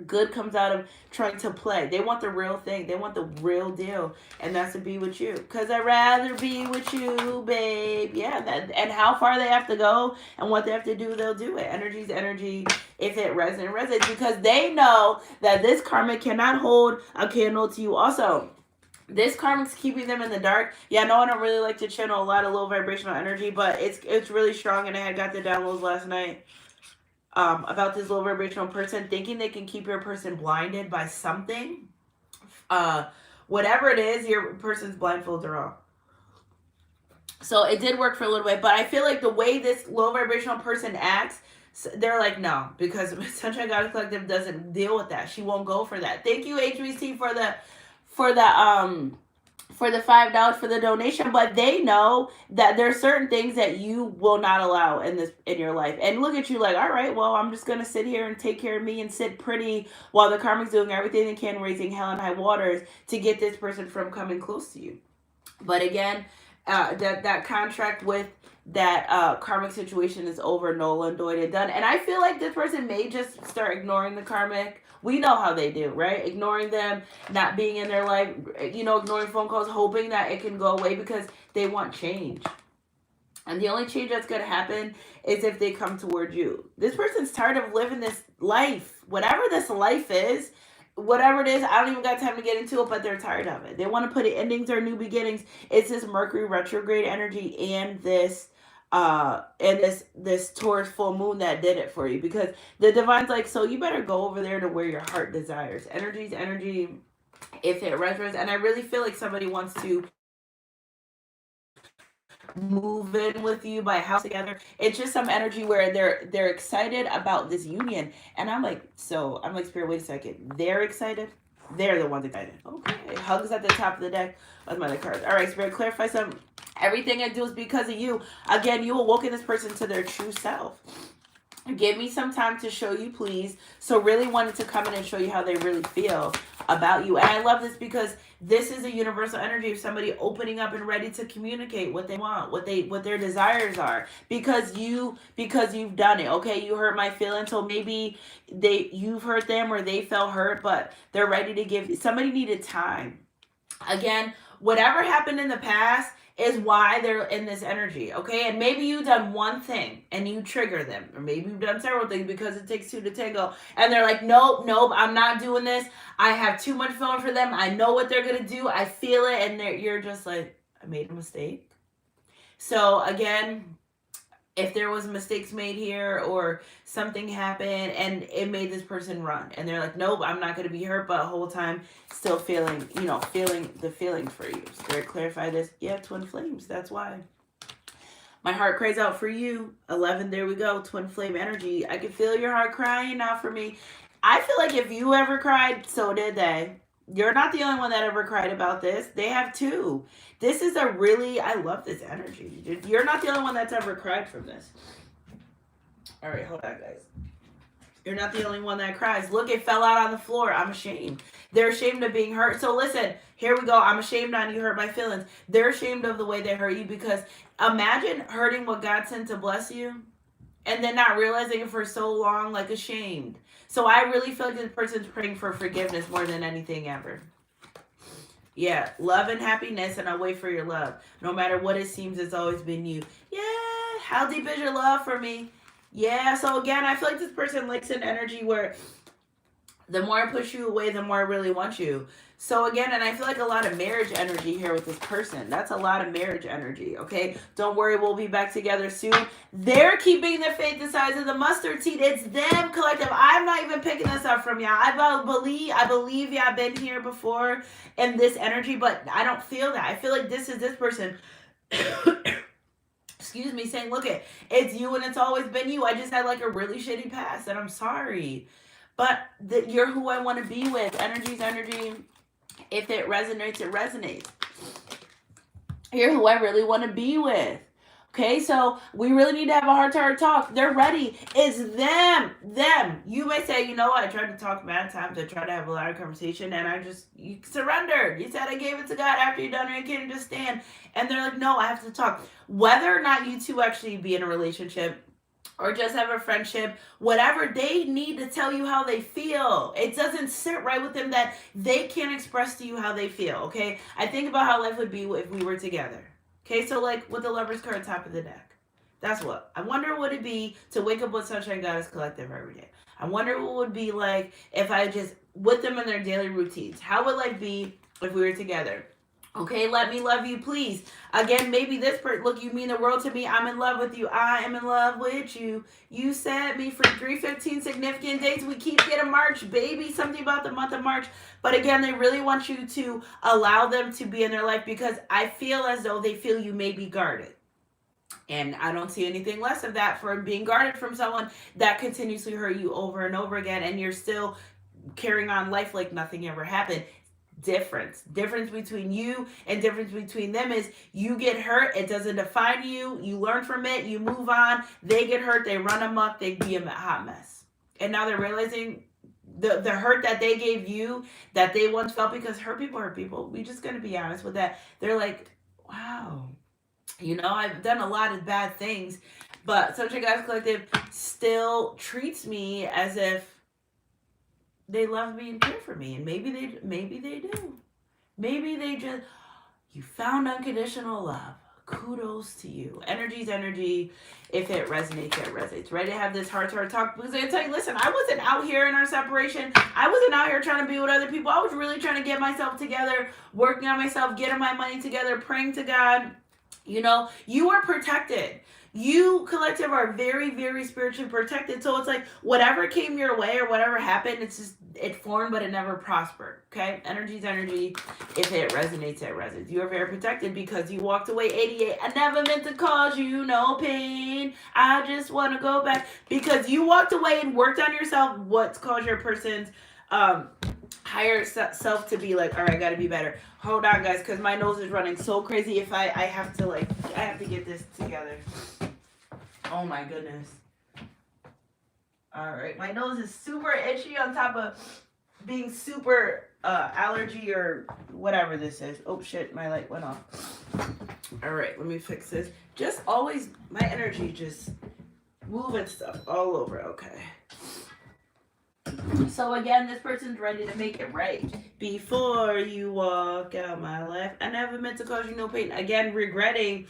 good comes out of trying to play. They want the real thing. They want the real deal, and that's to be with you. Because I'd rather be with you, babe. Yeah, and how far they have to go and what they have to do, they'll do it. Energy's energy. If it resonates, because they know that this karmic cannot hold a candle to you. Also, this karmic's keeping them in the dark. Yeah, no, I don't really like to channel a lot of low vibrational energy, but it's really strong, and I had got the downloads last night. About this low vibrational person, thinking they can keep your person blinded by something. Whatever it is, your person's blindfolds are off. So it did work for a little bit, but I feel like the way this low vibrational person acts, they're like, no, because Sunshine Goddess Collective doesn't deal with that. She won't go for that. Thank you, HBC, for the for the $5 for the donation, but they know that there's certain things that you will not allow in your life. And look at you like, all right, well, I'm just gonna sit here and take care of me and sit pretty while the karmic's doing everything they can, raising hell and high waters to get this person from coming close to you. But again, that contract with that karmic situation is over, null and void and done. And I feel like this person may just start ignoring the karmic. We know how they do, right? Ignoring them, not being in their life, ignoring phone calls, hoping that it can go away because they want change. And the only change that's going to happen is if they come toward you. This person's tired of living this life. Whatever this life is, whatever it is, I don't even got time to get into it, but they're tired of it. They want to put endings or new beginnings. It's this Mercury retrograde energy and this this Taurus full moon that did it for you, because the divine's like, so you better go over there to where your heart desires. Energy's energy, if it resonates. And I really feel like somebody wants to move in with you, buy a house together. It's just some energy where they're excited about this union. And I'm like, Spirit, wait a second, they're excited, they're the ones excited. Okay, hugs at the top of the deck with my other cards. All right, Spirit, clarify some. Everything I do is because of you. Again, you awoken this person to their true self. Give me some time to show you, please. So really wanted to come in and show you how they really feel about you. And I love this because this is a universal energy of somebody opening up and ready to communicate what they want, what their desires are, because you've done it. Okay, you hurt my feelings, so maybe you've hurt them or they felt hurt, but they're ready to give. Somebody needed time. Again, whatever happened in the past is why they're in this energy, okay? And maybe you've done one thing and you trigger them, or maybe you've done several things because it takes two to tango, and they're like, nope, I'm not doing this. I have too much feeling for them. I know what they're gonna do. I feel it, and you're just like, I made a mistake. So again, if there was mistakes made here or something happened and it made this person run, and they're like, nope, I'm not going to be hurt, but the whole time still feeling the feelings for you. Spirit, clarify this. Yeah, twin flames. That's why. My heart cries out for you. 11, there we go. Twin flame energy. I can feel your heart crying now for me. I feel like if you ever cried, so did they. You're not the only one that ever cried about this. They have too. This is I love this energy. You're not the only one that's ever cried from this. All right, hold on, guys. You're not the only one that cries. Look, it fell out on the floor. I'm ashamed. They're ashamed of being hurt. So listen, here we go. I'm ashamed on you hurt my feelings. They're ashamed of the way they hurt you, because imagine hurting what God sent to bless you and then not realizing it for so long, like ashamed. So I really feel like this person's praying for forgiveness more than anything ever. Yeah, love and happiness, and I'll wait for your love. No matter what it seems, it's always been you. Yeah, how deep is your love for me? Yeah, so again, I feel like this person likes an energy where the more I push you away, the more I really want you. So again, and I feel like a lot of marriage energy here with this person. That's a lot of marriage energy, okay? Don't worry, we'll be back together soon. They're keeping their faith the size of the mustard seed. It's them, collective. I'm not even picking this up from y'all. I believe y'all been here before in this energy, but I don't feel that. I feel like this is this person. Excuse me, saying, look, it's you and it's always been you. I just had like a really shitty past, and I'm sorry. But you're who I want to be with. Energy's energy. If it resonates, it resonates. You're who I really want to be with. Okay, so we really need to have a heart-to-heart talk. They're ready. It's them. You may say, you know what, I tried to talk mad times. I tried to have a lot of conversation, and you surrendered. You said I gave it to God after you're done, and you can't just stand. And they're like, no, I have to talk. Whether or not you two actually be in a relationship or just have a friendship, whatever, they need to tell you how they feel. It doesn't sit right with them that they can't express to you how they feel, okay? I think about how life would be if we were together. Okay, so like with the Lover's card top of the deck. That's what. I wonder what it'd be to wake up with Sunshine Goddess Collective every day. I wonder what it would be like if I just, with them in their daily routines. How would life be if we were together? Okay, let me love you, please. Again, maybe this person, look, you mean the world to me. I'm in love with you. I am in love with you. You set me for 315 significant days. We keep getting March, baby. Something about the month of March. But again, they really want you to allow them to be in their life, because I feel as though they feel you may be guarded. And I don't see anything less of that for being guarded from someone that continuously hurt you over and over again, and you're still carrying on life like nothing ever happened. Difference between you and difference between them is you get hurt, it doesn't define you, you learn from it, you move on. They get hurt, they run amok, they be a hot mess, and now they're realizing the hurt that they gave you, that they once felt, because hurt people, we just gonna be honest with that. They're like, wow, you know, I've done a lot of bad things, but Sunshine Guys Collective still treats me as if they love me and care for me. And maybe they do. Maybe they just, you found unconditional love. Kudos to you. Energy's energy. If it resonates, it resonates. Ready to have this heart-to-heart talk? Because I tell you, listen, I wasn't out here in our separation. I wasn't out here trying to be with other people. I was really trying to get myself together, working on myself, getting my money together, praying to God. You know, you are protected. You, collective, are very, very spiritually protected. So it's like whatever came your way or whatever happened, it's just, it formed, but it never prospered. Okay? Energy's energy. If it resonates, it resonates. You are very protected because you walked away 88. I never meant to cause you no pain. I just want to go back. Because you walked away and worked on yourself. What's caused your person's higher self to be like, all right, I got to be better. Hold on, guys, because my nose is running so crazy. If I have to, like, I have to get this together. Oh my goodness. All right, my nose is super itchy on top of being super allergy or whatever this is. Oh shit, my light went off. All right, let me fix this. Just always, my energy just moving stuff all over. Okay. So again, this person's ready to make it right. Before you walk out my life, I never meant to cause you no pain. Again, regretting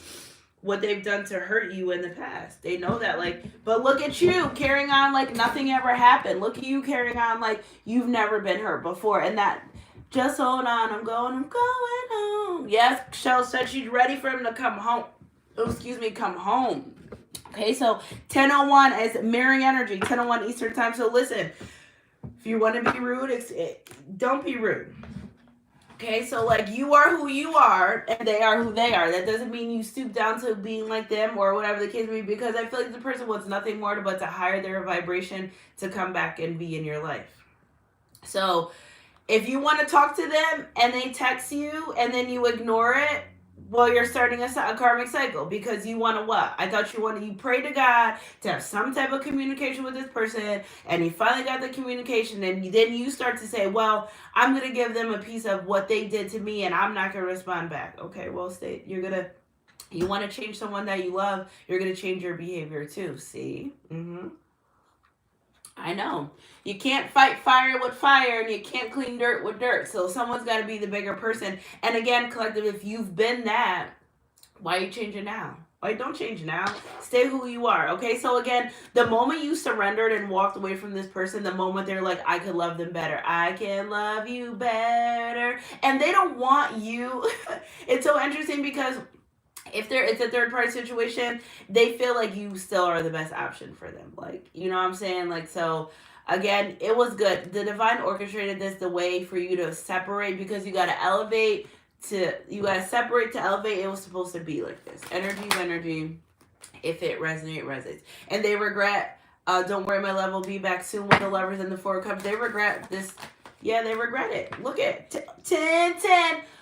what they've done to hurt you in the past. They know that, like, but look at you carrying on like nothing ever happened. Look at you carrying on like you've never been hurt before. And that, just hold on, I'm going home. Yes, Shell said she's ready for him to come home. Oh, excuse me, come home. Okay, so 10:01 is mirroring energy, 10:01 Eastern time. So listen, if you want to be rude, don't be rude. Okay, so like you are who you are and they are who they are. That doesn't mean you stoop down to being like them or whatever the case may be, because I feel like the person wants nothing more but to higher their vibration to come back and be in your life. So if you want to talk to them and they text you and then you ignore it, well, you're starting a karmic cycle, because you want to what? I thought you pray to God to have some type of communication with this person, and you finally got the communication, and then you start to say, well, I'm going to give them a piece of what they did to me, and I'm not going to respond back. Okay, well, you want to change someone that you love, you're going to change your behavior too, see? I know. You can't fight fire with fire, and you can't clean dirt with dirt. So someone's got to be the bigger person. And again, collective, if you've been that, why are you changing now? Why don't change now? Stay who you are, okay? So again, the moment you surrendered and walked away from this person, the moment they're like, I could love them better. I can love you better. And they don't want you. It's so interesting because if it's a third party situation, they feel like you still are the best option for them. Like, you know what I'm saying? Like, so again, it was good. The divine orchestrated this the way for you to separate, because you got to separate to elevate. It was supposed to be like this. Energy is energy. If it resonates, resonates. And they regret, don't worry, my love will be back soon with the Lovers and the Four of Cups. They regret this. Yeah, they regret it. Look at 10.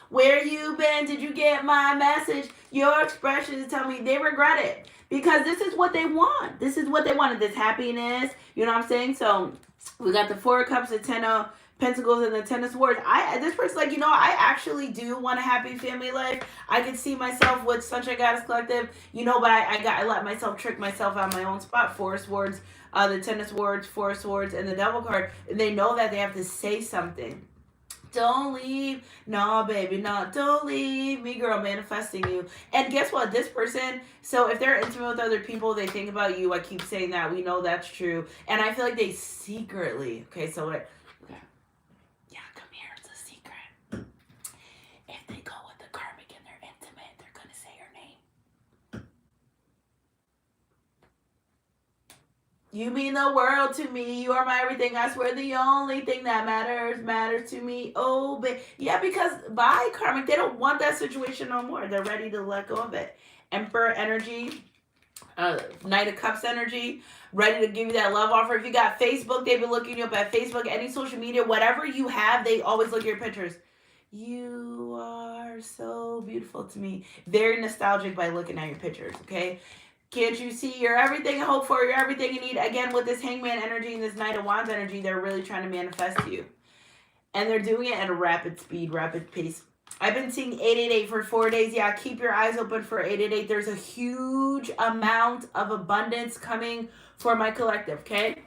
Where you been? Did you get my message? Your expressions tell me they regret it, because this is what they want. This is what they wanted, this happiness. You know what I'm saying? So we got the Four of Cups, the 10 of Pentacles, and the 10 of Swords. This person's like, you know, I actually do want a happy family life. I could see myself with Sunshine Goddess Collective, you know, but I let myself trick myself on my own spot. Four of Swords, the 10 of Swords, Four of Swords, and the Devil card. And they know that they have to say something. Don't leave. No, baby, no. Don't leave me, girl. Manifesting you. And guess what? This person, so if they're intimate with other people, they think about you. I keep saying that. We know that's true. And I feel like they secretly, okay, so what? Yeah, come here. It's a secret. If they go with the Karmic and they're intimate, they're going to say your name. You mean the world to me. You are my everything. I swear the only thing that matters to me. Oh, but yeah, because by Karmic, they don't want that situation no more. They're ready to let go of it. Emperor energy, Knight of Cups energy, ready to give you that love offer. If you got Facebook, they've been looking you up at Facebook, any social media, whatever you have, they always look at your pictures. You are so beautiful to me. Very nostalgic by looking at your pictures, okay? Can't you see you're everything I hope for, you're everything you need? Again, with this Hangman energy and this Knight of Wands energy, they're really trying to manifest you. And they're doing it at a rapid speed, rapid pace. I've been seeing 888 for 4 days. Yeah, keep your eyes open for 888. There's a huge amount of abundance coming for my collective, okay?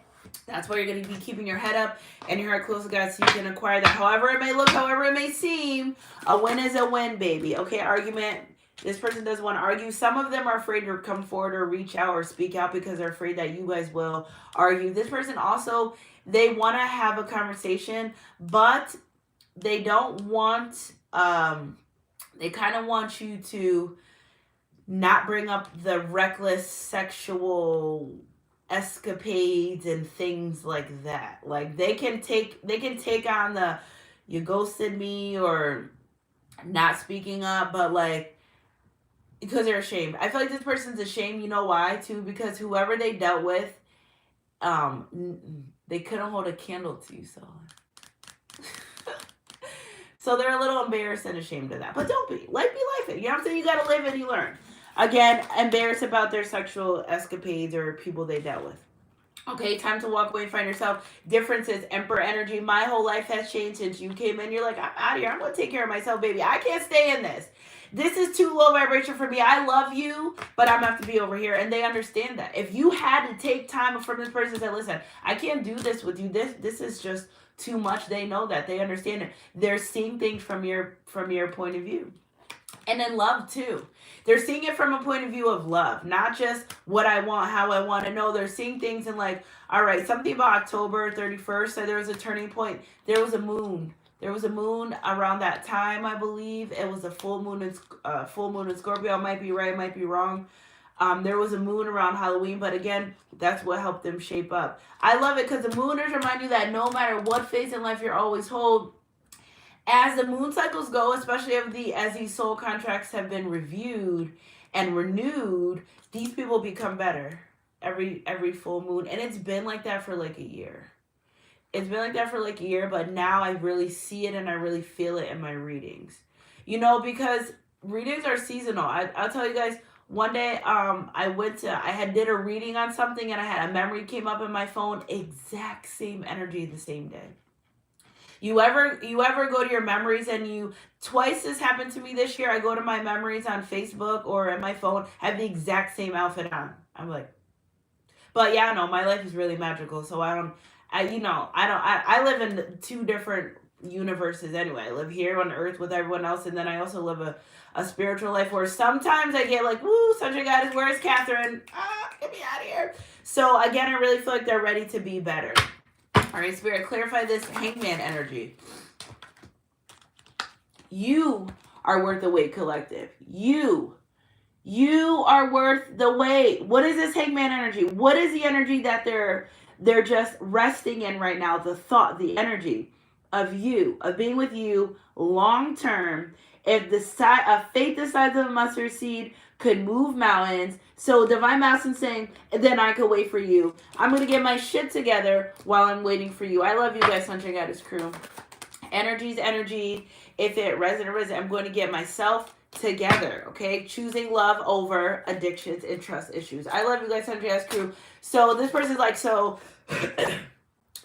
That's why you're going to be keeping your head up and your heart close to God so you can acquire that. However it may look, however it may seem, a win is a win, baby. Okay, argument. This person doesn't want to argue. Some of them are afraid to come forward or reach out or speak out because they're afraid that you guys will argue. This person also, they want to have a conversation, but they don't want, they kind of want you to not bring up the reckless sexual escapades and things like that. Like they can take on the you ghosted me or not speaking up, but like because they're ashamed. I feel like this person's ashamed. You know why too? Because whoever they dealt with, they couldn't hold a candle to you, so so they're a little embarrassed and ashamed of that. But don't be. Life be life. You know what I'm saying? You gotta live and you learn. Again, embarrassed about their sexual escapades or people they dealt with. Okay, time to walk away and find yourself. Differences, Emperor energy. My whole life has changed since you came in. You're like, I'm out of here. I'm going to take care of myself, baby. I can't stay in this. This is too low vibration for me. I love you, but I'm going to have to be over here. And they understand that. If you had to take time from this person and say, listen, I can't do this with you. This is just too much. They know that. They understand it. They're seeing things from your point of view. And then love too. They're seeing it from a point of view of love, not just what I want, how I want to know. They're seeing things in like, all right, something about October 31st. So there was a turning point. There was a moon. There was a moon around that time, I believe. It was a full moon in Scorpio. I might be right, might be wrong. There was a moon around Halloween, but again, that's what helped them shape up. I love it because the mooners remind you that no matter what phase in life you're always hold, as the moon cycles go, especially as these soul contracts have been reviewed and renewed, these people become better every full moon. And it's been like that for like a year. It's been like that for like a year, but now I really see it and I really feel it in my readings. You know, because readings are seasonal. I'll tell you guys, one day I did a reading on something and I had a memory came up in my phone, exact same energy the same day. You ever go to your memories and twice this happened to me this year. I go to my memories on Facebook or in my phone, have the exact same outfit on. I'm like, but yeah, no, my life is really magical. So I live in two different universes anyway. I live here on earth with everyone else. And then I also live a spiritual life where sometimes I get like, woo, such a goddess, where's Catherine? Get me out of here. So again, I really feel like they're ready to be better. All right, Spirit, clarify this Hangman energy. You are worth the wait, collective. You are worth the wait. What is this Hangman energy? What is the energy that they're just resting in right now? The thought, the energy of you, of being with you long term. If faith the size of a mustard seed could move mountains. So Divine Masculine saying, then I could wait for you. I'm going to get my shit together while I'm waiting for you. I love you guys, Sunshine Goddess crew. Energy's energy. If it resonates, I'm going to get myself together, okay? Choosing love over addictions and trust issues. I love you guys, Sunshine Goddess crew. So this person's like, so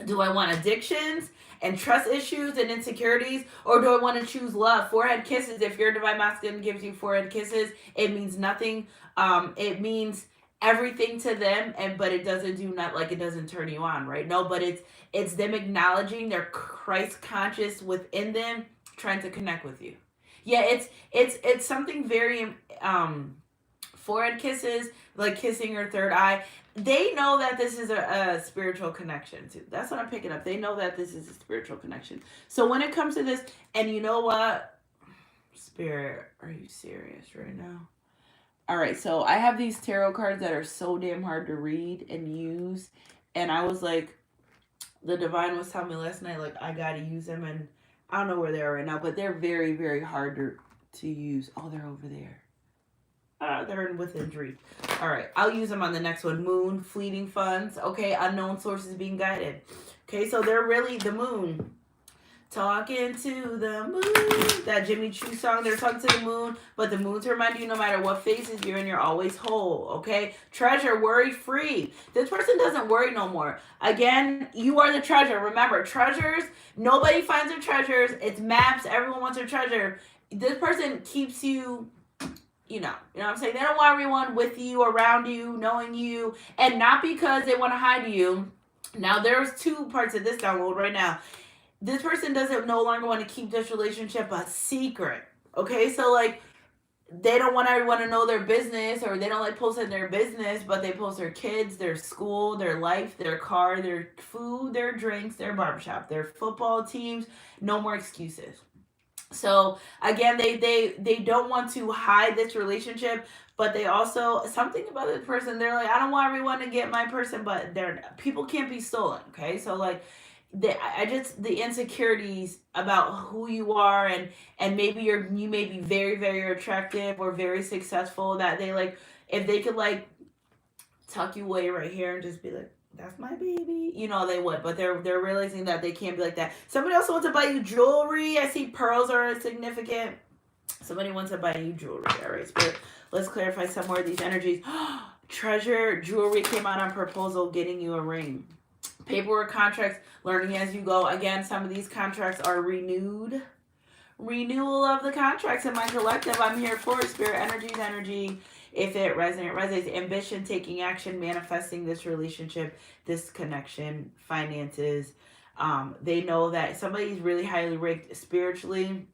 do I want addictions and trust issues and insecurities, or do I want to choose love? Forehead kisses. If your Divine Masculine gives you forehead kisses, it means nothing. It means everything to them, but it doesn't do not like it doesn't turn you on, right? No, but it's them acknowledging their Christ conscious within them, trying to connect with you. Yeah, it's something very forehead kisses, like kissing your third eye. They know that this is a spiritual connection too. That's what I'm picking up. They know that this is a spiritual connection. So when it comes to this, and you know what? Spirit, are you serious right now? All right, so I have these tarot cards that are so damn hard to read and use. And I was like, the Divine was telling me last night, like, I got to use them. And I don't know where they are right now, but they're very, very hard to use. Oh, they're over there. They're within dream. All right, I'll use them on the next one. Moon, fleeting funds. Okay, unknown sources being guided. Okay, so they're really the moon. Talking to the moon. That Jimmy Choo song, they're talking to the moon, but the moon to remind you no matter what phases you're in, you're always whole, okay? Treasure, worry free. This person doesn't worry no more. Again, you are the treasure. Remember, treasures, nobody finds their treasures. It's maps. Everyone wants their treasure. This person keeps you, you know what I'm saying? They don't want everyone with you, around you, knowing you, and not because they want to hide you. Now, there's two parts of this download right now. This person doesn't no longer want to keep this relationship a secret. Okay, so like they don't want everyone to know their business, or they don't like posting their business, but they post their kids, their school, their life, their car, their food, their drinks, their barbershop, their football teams. No more excuses. So again, they don't want to hide this relationship, but they also, something about this person, they're like, I don't want everyone to get my person, but people can't be stolen. Okay, so like the insecurities about who you are, and maybe you may be very, very attractive or very successful, that they like, if they could like tuck you away right here and just be like, that's my baby, they would, but they're realizing that they can't be like that. Somebody also wants to buy you jewelry. I see pearls are significant. Somebody wants to buy you jewelry. All right, Spirit, let's clarify some more of these energies. Treasure, jewelry came out on proposal, getting you a ring. Paperwork, contracts, learning as you go. Again, some of these contracts are renewed. Renewal of the contracts in my collective. I'm here for it. Spirit, energy. If it resonates. Ambition, taking action, manifesting this relationship, this connection, finances. They know that somebody's really highly ranked spiritually.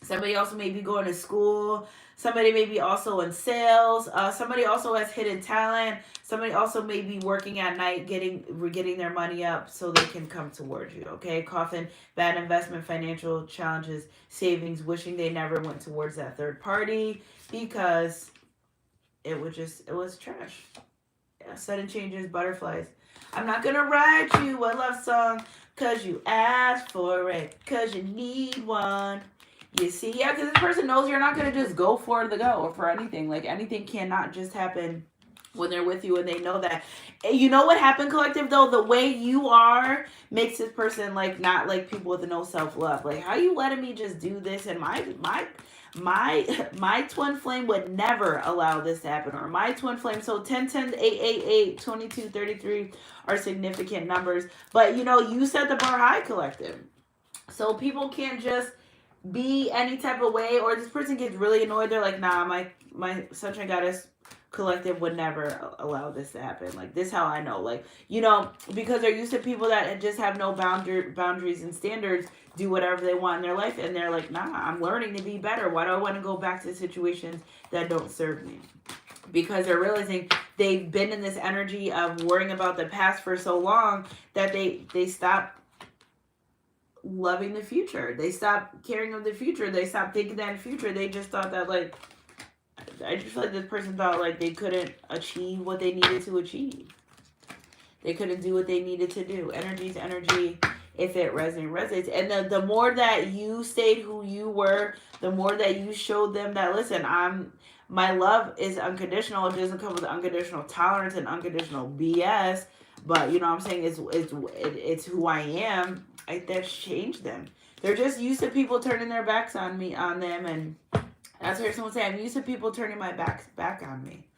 Somebody also may be going to school. Somebody may be also in sales. Somebody also has hidden talent. Somebody also may be working at night, getting their money up so they can come towards you. Okay, coffin, bad investment, financial challenges, savings, wishing they never went towards that third party because it was trash. Yeah, sudden changes, butterflies. I'm not gonna write you a love song cause you asked for it, cause you need one. You see, yeah, because this person knows you're not going to just go for the go or for anything. Like, anything cannot just happen when they're with you, and they know that. You know what happened, collective, though? The way you are makes this person, like, not like people with no self-love. Like, how you letting me just do this? And my twin flame would never allow this to happen. Or my twin flame. So 10, 10, 8, 8, 8, 22, 33 are significant numbers. But, you set the bar high, collective. So people can't just be any type of way, or this person gets really annoyed. They're like, nah, my Sunshine Goddess collective would never allow this to happen. Like, this how I know. Like, because they're used to people that just have no boundaries and standards, do whatever they want in their life, and they're like, nah, I'm learning to be better. Why do I want to go back to situations that don't serve me? Because they're realizing they've been in this energy of worrying about the past for so long that they stop loving the future. They stopped caring of the future. They stopped thinking that in the future. They just thought that, like, I just feel like this person thought like they couldn't achieve what they needed to achieve. They couldn't do what they needed to do. Energy's energy. If it resonates. And the more that you stayed who you were, the more that you showed them that, listen, my love is unconditional. It doesn't come with unconditional tolerance and unconditional BS. But, I'm saying, it's who I am. That's changed them. They're just used to people turning their backs on them, and that's where someone say, I'm used to people turning my back on me.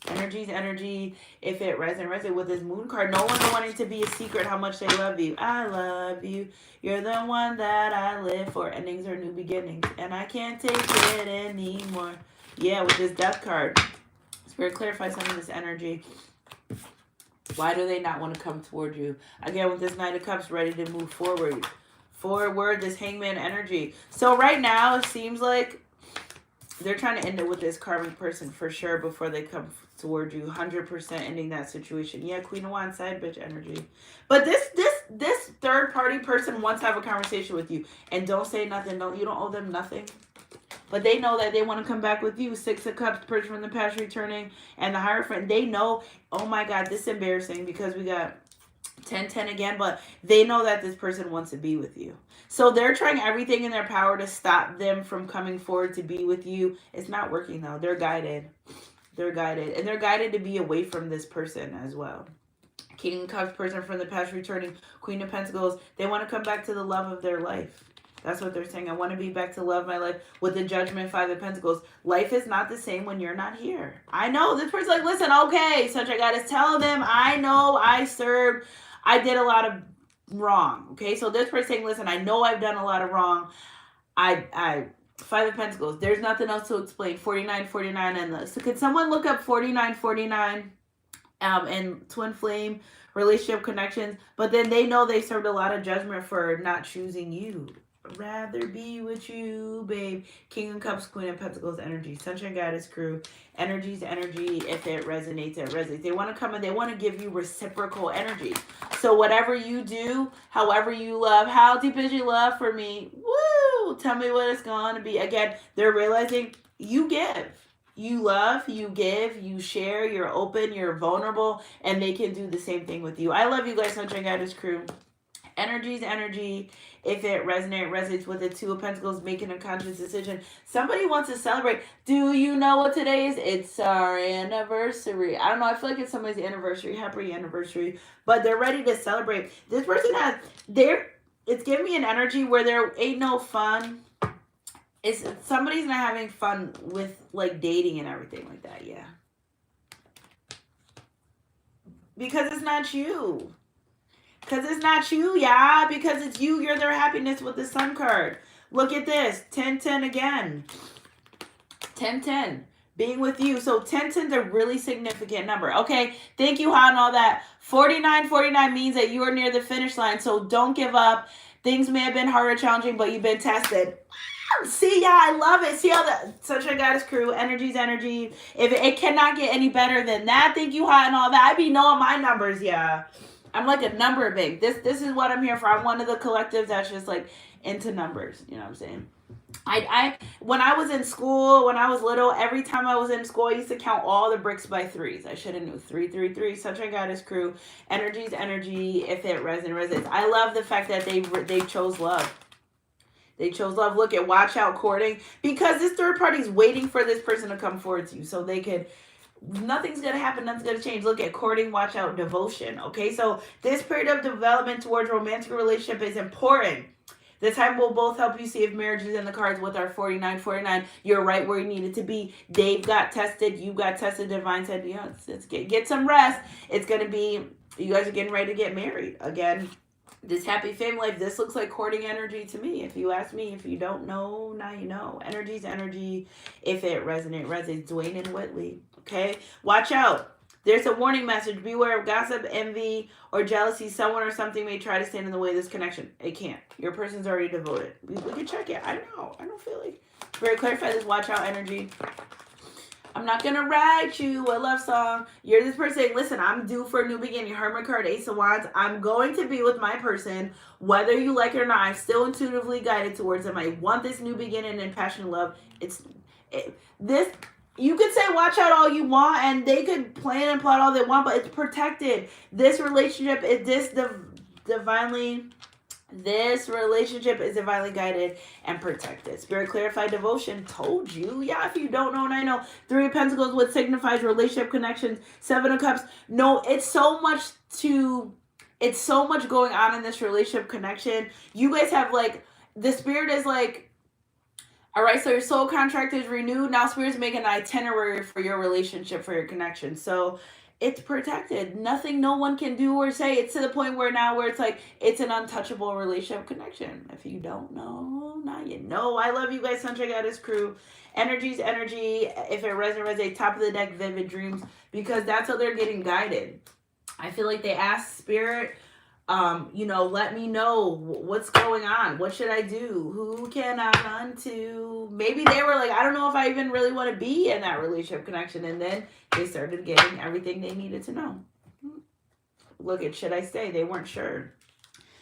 Energy's energy. If it resonates with this moon card, no one's wanting to be a secret how much they love you. I love you. You're the one that I live for. Endings are new beginnings, and I can't take it anymore. Yeah, with this death card. Spirit, clarify some of this energy. Why do they not want to come toward you? Again, with this Knight of Cups, ready to move forward. This Hangman energy. So right now, it seems like they're trying to end it with this karmic person for sure before they come toward you. 100% ending that situation. Yeah, Queen of Wands, side bitch energy. But this third party person wants to have a conversation with you. And don't say nothing. You don't owe them nothing. But they know that they want to come back with you. 6 of Cups, person from the past returning, and the Hierophant. They know, oh my God, this is embarrassing because we got 10, 10 again. But they know that this person wants to be with you. So they're trying everything in their power to stop them from coming forward to be with you. It's not working though. They're guided. They're guided. And they're guided to be away from this person as well. King of Cups, person from the past returning, Queen of Pentacles. They want to come back to the love of their life. That's what they're saying. I want to be back to love my life with the Judgment, 5 of Pentacles. Life is not the same when you're not here. I know. This person's like, listen, okay, Sunshine Goddess, tell them I know I served. I did a lot of wrong. Okay, so this person saying, listen, I know I've done a lot of wrong. I 5 of Pentacles. There's nothing else to explain. 49, and this. So could someone look up 49, and twin flame relationship connections? But then they know they served a lot of judgment for not choosing you. Rather be with you, babe. King of Cups, Queen of Pentacles energy. Sunshine Goddess crew. Energy's energy. If it resonates, it resonates. They want to come and they want to give you reciprocal energy. So whatever you do, however you love, how deep is your love for me? Woo! Tell me what it's going to be. Again, they're realizing you give. You love, you give, you share, you're open, you're vulnerable, and they can do the same thing with you. I love you guys, Sunshine Goddess crew. Energy's energy. If it resonates with the 2 of Pentacles, making a conscious decision. Somebody wants to celebrate. Do you know what today is? It's our anniversary. I don't know. I feel like it's somebody's anniversary. Happy anniversary. But they're ready to celebrate. This person it's giving me an energy where there ain't no fun. Somebody's not having fun with like dating and everything like that. Yeah. Because it's not you. Because it's not you, yeah. Because it's you. You're their happiness with the Sun card. Look at this. 10-10 again. 10-10. Being with you. So 10-10 is a really significant number. Okay. Thank you, Han, all that. 49 means that you are near the finish line. So don't give up. Things may have been hard or challenging, but you've been tested. See, yeah, I love it. See how the Sunshine Goddess crew, energy's energy. If it cannot get any better than that, thank you, Han, and all that. I be knowing my numbers, yeah. I'm like a number big. This is what I'm here for. I'm one of the collectives that's just like into numbers. You know what I'm saying? I when I was in school, when I was little, every time I was in school, I used to count all the bricks by 3s. I should have knew. 3. Sunshine Goddess crew. Energy's energy. If it resonates. I love the fact that they chose love. They chose love. Look at watch out courting. Because this third party is waiting for this person to come forward to you. So they could... Nothing's going to happen. Nothing's going to change. Look at courting, watch out, devotion. Okay, so this period of development towards romantic relationship is important. The time will both help you see if marriage is in the cards with our 49. You're right where you needed to be. Dave got tested. You got tested. Divine said, yeah, let's get some rest. It's going to be, you guys are getting ready to get married. Again, this happy family life, this looks like courting energy to me. If you ask me, if you don't know, now you know. Energy's energy. If it resonates. Dwayne and Whitley. Okay, watch out. There's a warning message. Beware of gossip, envy, or jealousy. Someone or something may try to stand in the way of this connection. It can't. Your person's already devoted. We can check it. I don't know. I don't feel like. Very clarify this watch out energy. I'm not going to write you a love song. You're this person saying, listen, I'm due for a new beginning. Hermit card, Ace of Wands. I'm going to be with my person. Whether you like it or not, I'm still intuitively guided towards them. I want this new beginning and passionate love. You could say watch out all you want, and they could plan and plot all they want, but it's protected. This relationship is divinely guided and protected. Spirit clarified devotion. Told you. Yeah, if you don't know, and I know. 3 of Pentacles, what signifies relationship connections. 7 of Cups. No, it's so much going on in this relationship connection. You guys have like, the spirit is like, all right, so your soul contract is renewed. Now Spirit's making an itinerary for your relationship, for your connection. So it's protected. Nothing no one can do or say. It's to the point where it's like, it's an untouchable relationship connection. If you don't know, now you know. I love you guys, Sunshine Goddess crew. Energy's energy. If it resonates, top of the deck, vivid dreams. Because that's how they're getting guided. I feel like they ask Spirit, let me know what's going on. What should I do? Who can I run to? Maybe they were like, I don't know if I even really want to be in that relationship connection. And then they started getting everything they needed to know. Look at, should I stay? They weren't sure.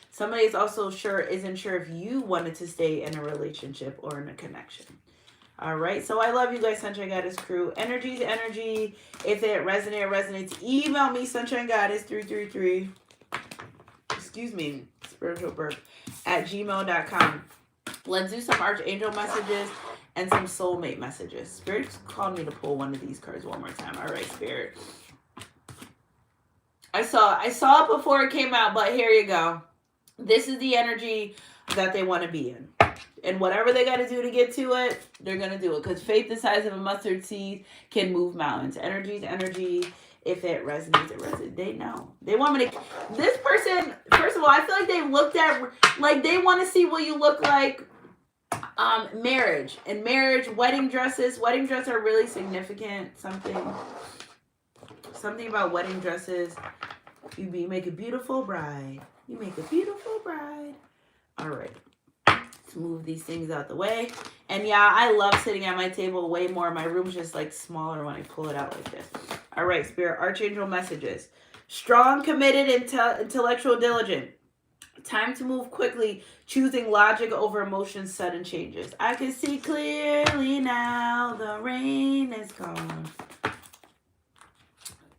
Somebody's also isn't sure if you wanted to stay in a relationship or in a connection. All right. So I love you guys, Sunshine Goddess crew. Energy's energy. If it resonates, email me, Sunshine Goddess 333. Spiritual birth @gmail.com. Let's do some Archangel messages and some Soulmate messages. Spirit's called me to pull one of these cards one more time. All right, Spirit. I saw it before it came out, but here you go. This is the energy that they want to be in. And whatever they got to do to get to it, they're going to do it. Because faith the size of a mustard seed can move mountains. Energy is energy. If it resonates, it resonates. They know. They want me to... This person, first of all, I feel like they looked at... Like, they want to see what you look like. Marriage. And marriage, wedding dresses. Wedding dresses are really significant. Something about wedding dresses. You make a beautiful bride. You make a beautiful bride. All right. Let's move these things out the way. And yeah, I love sitting at my table way more. My room's just like smaller when I pull it out like this. All right, Spirit, Archangel messages. Strong, committed, intellectual, diligent. Time to move quickly, choosing logic over emotions, sudden changes. I can see clearly now, the rain is gone.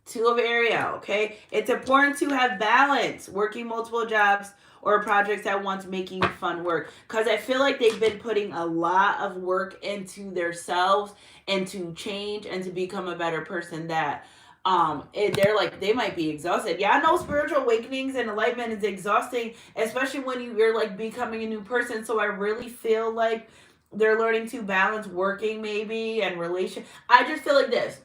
Two of Ariel, okay? It's important to have balance, working multiple jobs or projects at once, making fun work. Because I feel like they've been putting a lot of work into themselves and to change and to become a better person that they're like, they might be exhausted. Yeah, I know spiritual awakenings and enlightenment is exhausting, especially when you're like becoming a new person. So I really feel like they're learning to balance working maybe and relation. I just feel like this.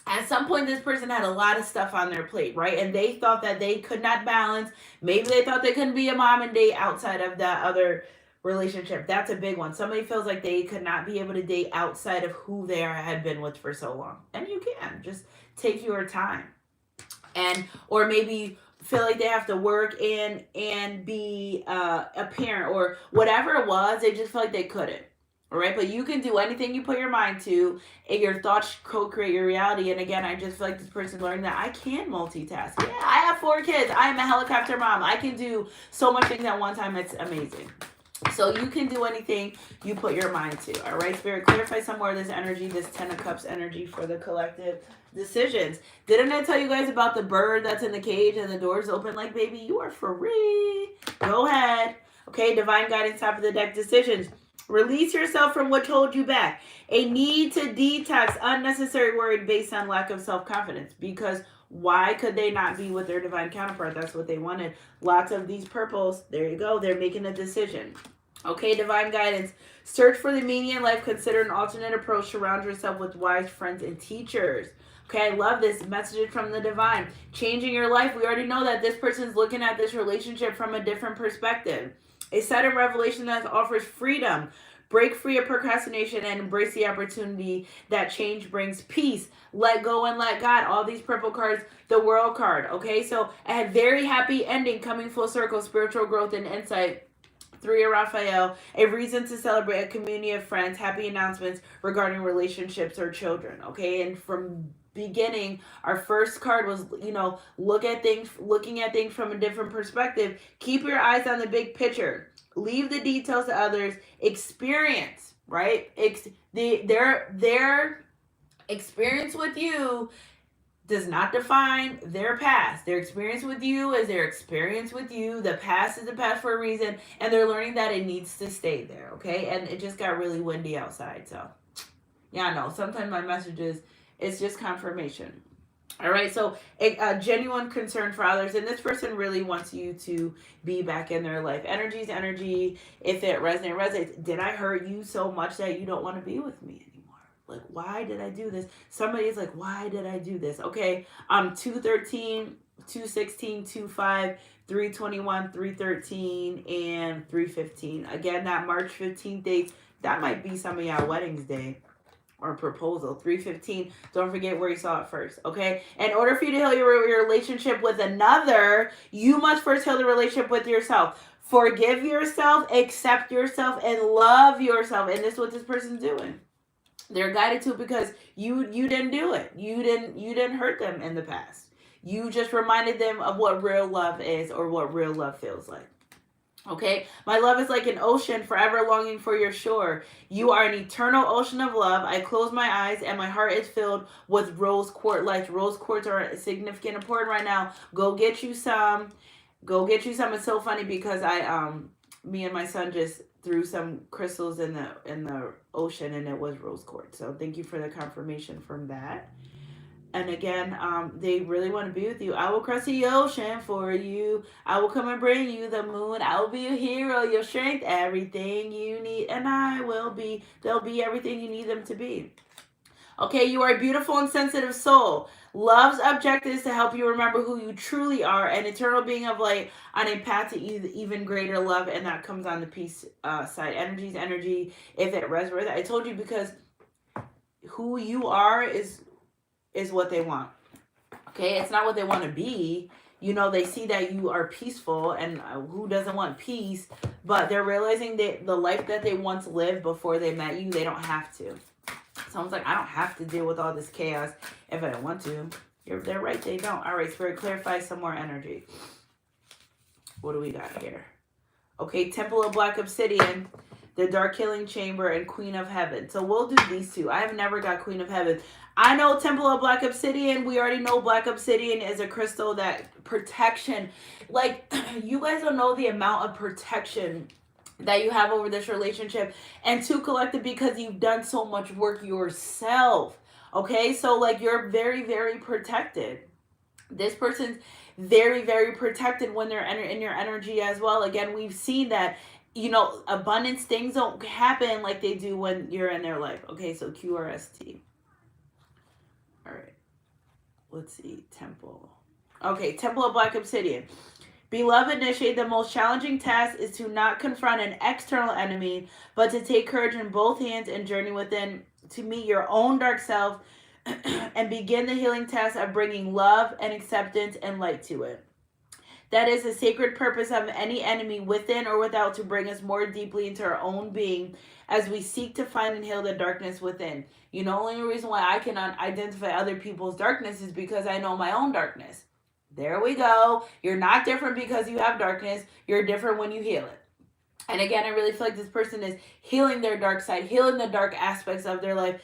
At some point, this person had a lot of stuff on their plate, right? And they thought that they could not balance. Maybe they thought they couldn't be a mom and date outside of that other relationship. That's a big one. Somebody feels like they could not be able to date outside of who they had been with for so long. And you can. Just take your time. And, or maybe feel like they have to work and be a parent or whatever it was. They just feel like they couldn't. All right, but you can do anything you put your mind to, and your thoughts co-create your reality. And again, I just feel like this person learned that I can multitask. Yeah, I have 4 kids. I am a helicopter mom. I can do so much things at one time. It's amazing. So you can do anything you put your mind to. All right, Spirit, clarify some more of this energy, this 10 of Cups energy for the collective decisions. Didn't I tell you guys about the bird that's in the cage and the door's open? Like, baby, you are free. Go ahead. Okay, divine guidance, top of the deck, decisions. Release yourself from what holds you back. A need to detox unnecessary worry based on lack of self-confidence. Because why could they not be with their divine counterpart? That's what they wanted. Lots of these purples. There you go. They're making a decision. Okay, divine guidance. Search for the meaning in life. Consider an alternate approach. Surround yourself with wise friends and teachers. Okay, I love this. Message from the divine. Changing your life. We already know that this person's looking at this relationship from a different perspective. A sudden revelation that offers freedom. Break free of procrastination and embrace the opportunity that change brings. Peace. Let go and let God. All these purple cards, the World card. Okay, so I had very happy ending, coming full circle, spiritual growth and insight. 3 of Raphael, a reason to celebrate, a community of friends, happy announcements regarding relationships or children. Okay, and from beginning, our first card was, looking at things from a different perspective. Keep your eyes on the big picture. Leave the details to others. Experience, right? Their experience with you does not define their past. Their experience with you is their experience with you. The past is the past for a reason, and they're learning that it needs to stay there, okay? And it just got really windy outside, so yeah, I know. Sometimes my messages, it's just confirmation. All right, so a genuine concern for others, and this person really wants you to be back in their life. Energy is energy. If it resonates. Did I hurt you so much that you don't want to be with me anymore? Like, why did I do this? Somebody is like, why did I do this? Okay, 213, 216, 25, 321, 313, and 315. Again, that March 15th date, that might be some of y'all weddings day. Or proposal. 315. Don't forget where you saw it first. Okay. In order for you to heal your relationship with another, you must first heal the relationship with yourself. Forgive yourself, accept yourself, and love yourself. And this is what this person's doing. They're guided to because you didn't do it. You didn't hurt them in the past. You just reminded them of what real love is or what real love feels like. Okay, my love is like an ocean, forever longing for your shore. You are an eternal ocean of love. I close my eyes and my heart is filled with rose quartz lights. Rose quartz are significant, important right now. Go get you some. Go get you some. It's so funny because me and my son just threw some crystals in the ocean and it was rose quartz. So thank you for the confirmation from that. And again, they really want to be with you. I will cross the ocean for you. I will come and bring you the moon. I will be your hero, your strength, everything you need. And they'll be everything you need them to be. Okay, you are a beautiful and sensitive soul. Love's objective is to help you remember who you truly are, an eternal being of light on a path to even greater love, and that comes on the peace side. Energy's energy, if it resonates. I told you, because who you are is what they want. Okay, it's not what they want to be. You know, they see that you are peaceful, and who doesn't want peace? But they're realizing that the life that they once lived before they met you, they don't have to. Someone's like, I don't have to deal with all this chaos if I don't want to. They're right, they don't. All right, Spirit, clarify some more energy. What do we got here? Okay, Temple of Black Obsidian, the Dark Healing Chamber, and Queen of Heaven. So we'll do these two. I have never got Queen of Heaven. I know Temple of Black Obsidian. We already know Black Obsidian is a crystal that protection. Like, you guys don't know the amount of protection that you have over this relationship, and to collective, because you've done so much work yourself. Okay, so like, you're very, very protected. This person's very, very protected when they're in your energy as well. Again, we've seen that, you know, abundance, things don't happen like they do when you're in their life. Okay, so QRST. All right, let's see. Temple. Okay, Temple of Black Obsidian. Beloved, initiate, the most challenging task is to not confront an external enemy, but to take courage in both hands and journey within to meet your own dark self and begin the healing task of bringing love and acceptance and light to it. That is the sacred purpose of any enemy, within or without, to bring us more deeply into our own being as we seek to find and heal the darkness within. You know, the only reason why I can identify other people's darkness is because I know my own darkness. There we go. You're not different because you have darkness. You're different when you heal it. And again, I really feel like this person is healing their dark side, healing the dark aspects of their life.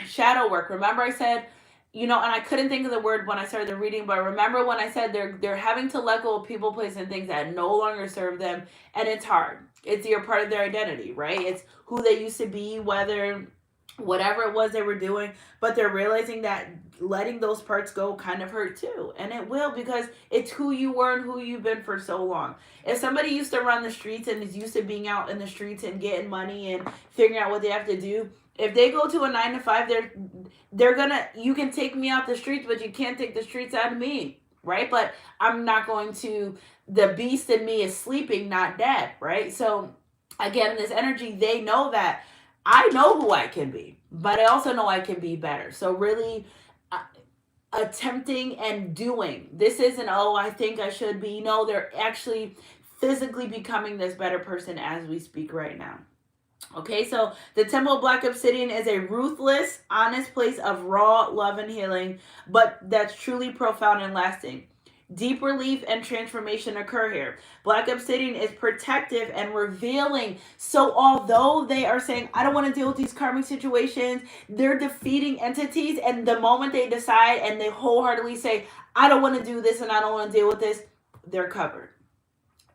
Shadow work. Remember I said, you know, and I couldn't think of the word when I started the reading, but remember when I said they're having to let go of people, places, and things that no longer serve them. And it's hard. It's your part of their identity, right? It's who they used to be, whatever it was they were doing, but they're realizing that letting those parts go kind of hurt too. And it will, because it's who you were and who you've been for so long. If somebody used to run the streets and is used to being out in the streets and getting money and figuring out what they have to do, if they go to a 9-to-5, they're gonna, you can take me out the streets, but you can't take the streets out of me, right? But I'm not going to, the beast in me is sleeping, not dead, right? So again, this energy, they know that I know who I can be, but I also know I can be better. So really attempting and doing. This isn't, oh, I think I should be. No, they're actually physically becoming this better person as we speak right now. Okay, so the Temple of Black Obsidian is a ruthless, honest place of raw love and healing, but that's truly profound and lasting. Deep relief and transformation occur here. Black Obsidian is protective and revealing. So although they are saying, I don't want to deal with these karmic situations, they're defeating entities. And the moment they decide and they wholeheartedly say, I don't want to do this and I don't want to deal with this, they're covered.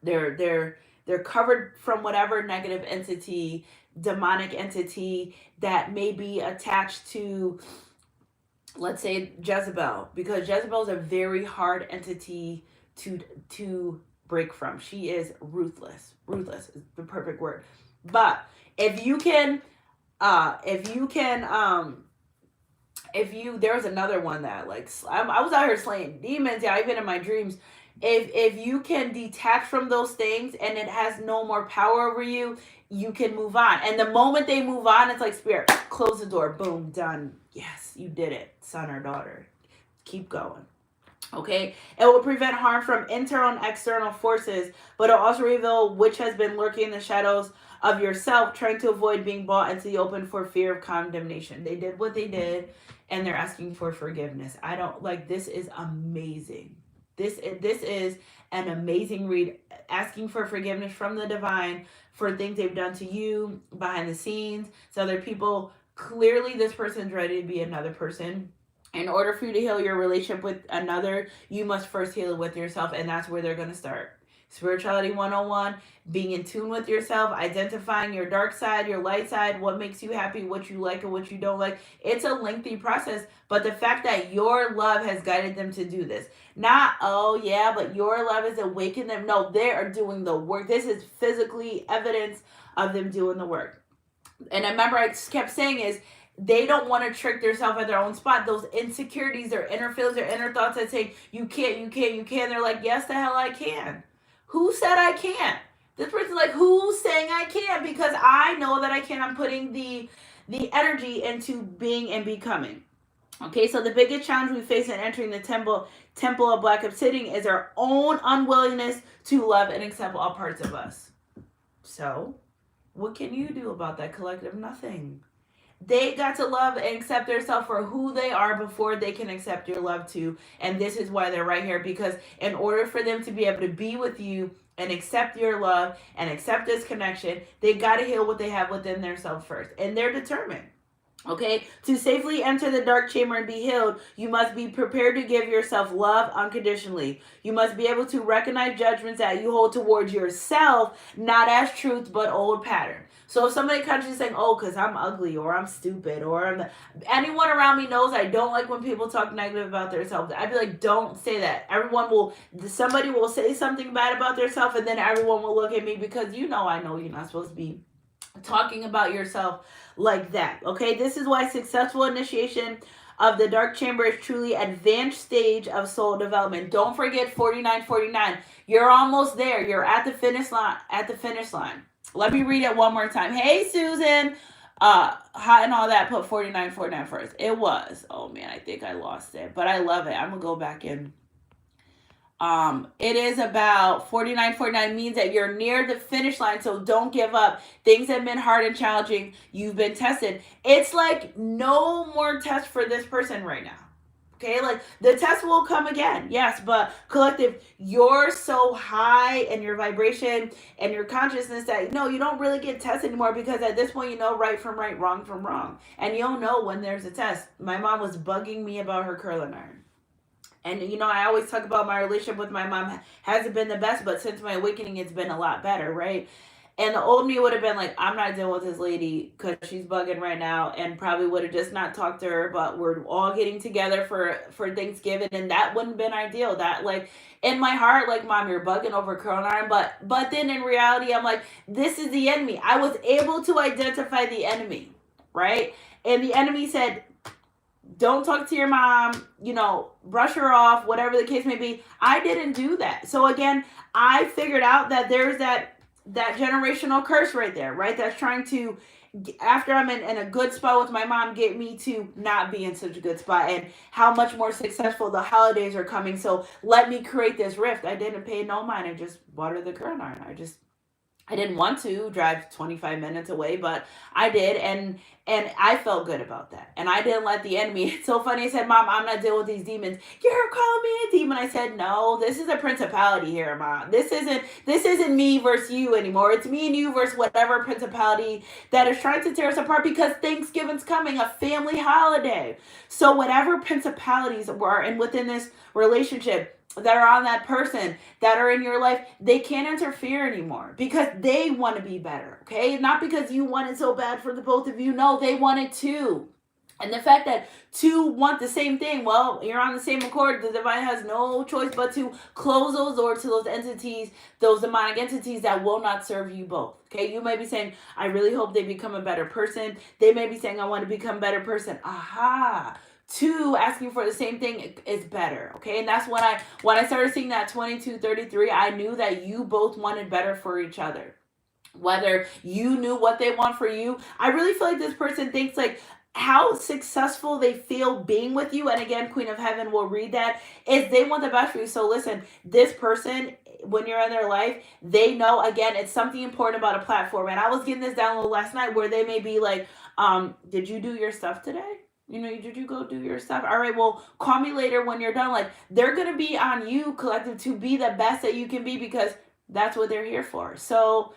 They're covered from whatever negative entity, demonic entity that may be attached to, let's say, Jezebel, because Jezebel is a very hard entity to break from. She is ruthless. Ruthless is the perfect word. But there's another one that, like, I was out here slaying demons, yeah, even in my dreams. If you can detach from those things and it has no more power over you, you can move on. And the moment they move on, it's like, Spirit, close the door, boom, done. Yes, you did it, son or daughter. Keep going. Okay, it will prevent harm from internal and external forces, but it'll also reveal which has been lurking in the shadows of yourself, trying to avoid being brought into the open for fear of condemnation. They did what they did, and they're asking for forgiveness. This is amazing. This is an amazing read, asking for forgiveness from the divine for things they've done to you behind the scenes. So other people, clearly this person's ready to be another person. In order for you to heal your relationship with another, you must first heal it with yourself, and that's where they're going to start. Spirituality 101, being in tune with yourself, identifying your dark side, your light side, what makes you happy, what you like and what you don't like. It's a lengthy process, but the fact that your love has guided them to do this. Not, oh yeah, but your love has awakened them. No, they are doing the work. This is physically evidence of them doing the work. And I remember I kept saying is, they don't want to trick themselves at their own spot. Those insecurities, their inner feelings, their inner thoughts that say, you can't, you can't, you can't. They're like, yes, the hell I can. Who said I can't? This person's like, who's saying I can't? Because I know that I can. I'm putting the energy into being and becoming. Okay, so the biggest challenge we face in entering the temple of Black Obsidian is our own unwillingness to love and accept all parts of us. So, what can you do about that, collective? Nothing. They got to love and accept themselves for who they are before they can accept your love too. And this is why they're right here, because in order for them to be able to be with you and accept your love and accept this connection, they got to heal what they have within themselves first. And they're determined. Okay, to safely enter the dark chamber and be healed, you must be prepared to give yourself love unconditionally. You must be able to recognize judgments that you hold towards yourself, not as truth, but old pattern. So if somebody comes and saying, oh, because I'm ugly or I'm stupid or anyone around me knows I don't like when people talk negative about themselves, I'd be like, don't say that. Somebody will say something bad about themselves and then everyone will look at me because I know you're not supposed to be talking about yourself like that. Okay, this is why successful initiation of the dark chamber is truly advanced stage of soul development. Don't forget 4949. You're almost there. You're at the finish line. Let me read it one more time. Hey Susan, hot and all that, put 4949 first. It was. Oh man, I think I lost it, but I love it. I'm gonna go back in. It is about 4949 means that you're near the finish line, so don't give up. Things have been hard and challenging. You've been tested. It's like no more test for this person right now. Okay, like the test will come again, yes, but collective, you're so high in your vibration and your consciousness that no, you don't really get tested anymore, because at this point you know right from right, wrong from wrong, and you'll know when there's a test. My mom was bugging me about her curling iron. And, I always talk about my relationship with my mom hasn't been the best, but since my awakening, it's been a lot better, right? And the old me would have been like, I'm not dealing with this lady because she's bugging right now, and probably would have just not talked to her, but we're all getting together for Thanksgiving, and that wouldn't have been ideal. That, like, in my heart, like, Mom, you're bugging over curling iron, but then in reality, I'm like, this is the enemy. I was able to identify the enemy, right? And the enemy said, don't talk to your mom, brush her off, whatever the case may be. I didn't do that. So again, I figured out that there's that generational curse right there, right? That's trying to, after I'm in a good spot with my mom, get me to not be in such a good spot, and how much more successful the holidays are coming. So let me create this rift. I didn't pay no mind. I just bought her the curling iron. I didn't want to drive 25 minutes away, but I did, and I felt good about that. And I didn't let the enemy. It's so funny. I said, Mom, I'm not dealing with these demons. You're calling me a demon. I said, no, this is a principality here, Mom. This isn't me versus you anymore. It's me and you versus whatever principality that is trying to tear us apart, because Thanksgiving's coming, a family holiday. So whatever principalities were and within this relationship that are on that person, that are in your life, they can't interfere anymore, because they want to be better, okay? Not because you want it so bad for the both of you. No, they want it too. And the fact that two want the same thing, well, you're on the same accord. The divine has no choice but to close those doors to those entities, those demonic entities that will not serve you both. Okay, you may be saying, I really hope they become a better person. They may be saying, I want to become a better person. Aha. Two asking for the same thing is better. Okay, and that's when I started seeing that 2233, I knew that you both wanted better for each other. Whether you knew what they want for you, I really feel like this person thinks like how successful they feel being with you. And again, Queen of Heaven will read that, is they want the best for you. So listen, this person, when you're in their life, they know, again, it's something important about a platform. And I was getting this download last night where they may be like, did you do your stuff today? Did you go do your stuff? All right, well, call me later when you're done. Like, they're going to be on you, collective, to be the best that you can be, because that's what they're here for. So,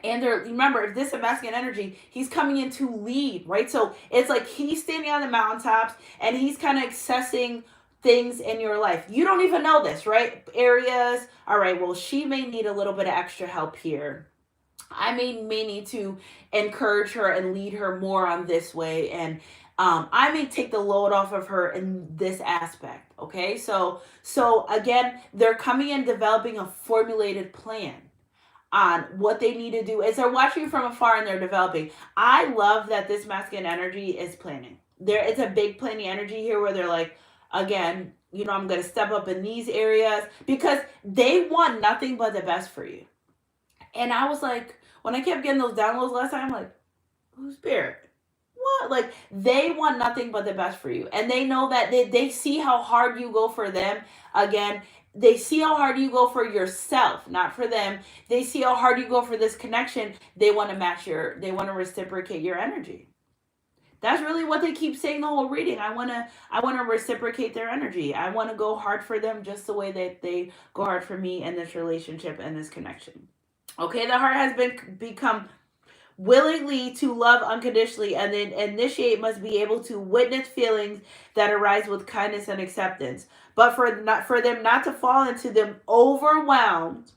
and remember, if this is masculine energy, he's coming in to lead, right? So it's like he's standing on the mountaintops and he's kind of accessing things in your life. You don't even know this, right? Areas, all right, well, she may need a little bit of extra help here. I may need to encourage her and lead her more on this way. And I may take the load off of her in this aspect. Okay. So again, they're coming and developing a formulated plan on what they need to do as they're watching from afar and they're developing. I love that this masculine energy is planning. There is a big planning energy here where they're like, again, you know, I'm going to step up in these areas because they want nothing but the best for you. And I was like, when I kept getting those downloads last time, I'm like, who's Spirit? What? Like, they want nothing but the best for you. And they know that they see how hard you go for them. Again, they see how hard you go for yourself, not for them. They see how hard you go for this connection. They want to they want to reciprocate your energy. That's really what they keep saying the whole reading. I want to reciprocate their energy. I want to go hard for them just the way that they go hard for me in this relationship and this connection. Okay, the heart has become willingly to love unconditionally, and then initiate must be able to witness feelings that arise with kindness and acceptance. But for them not to fall into them overwhelmed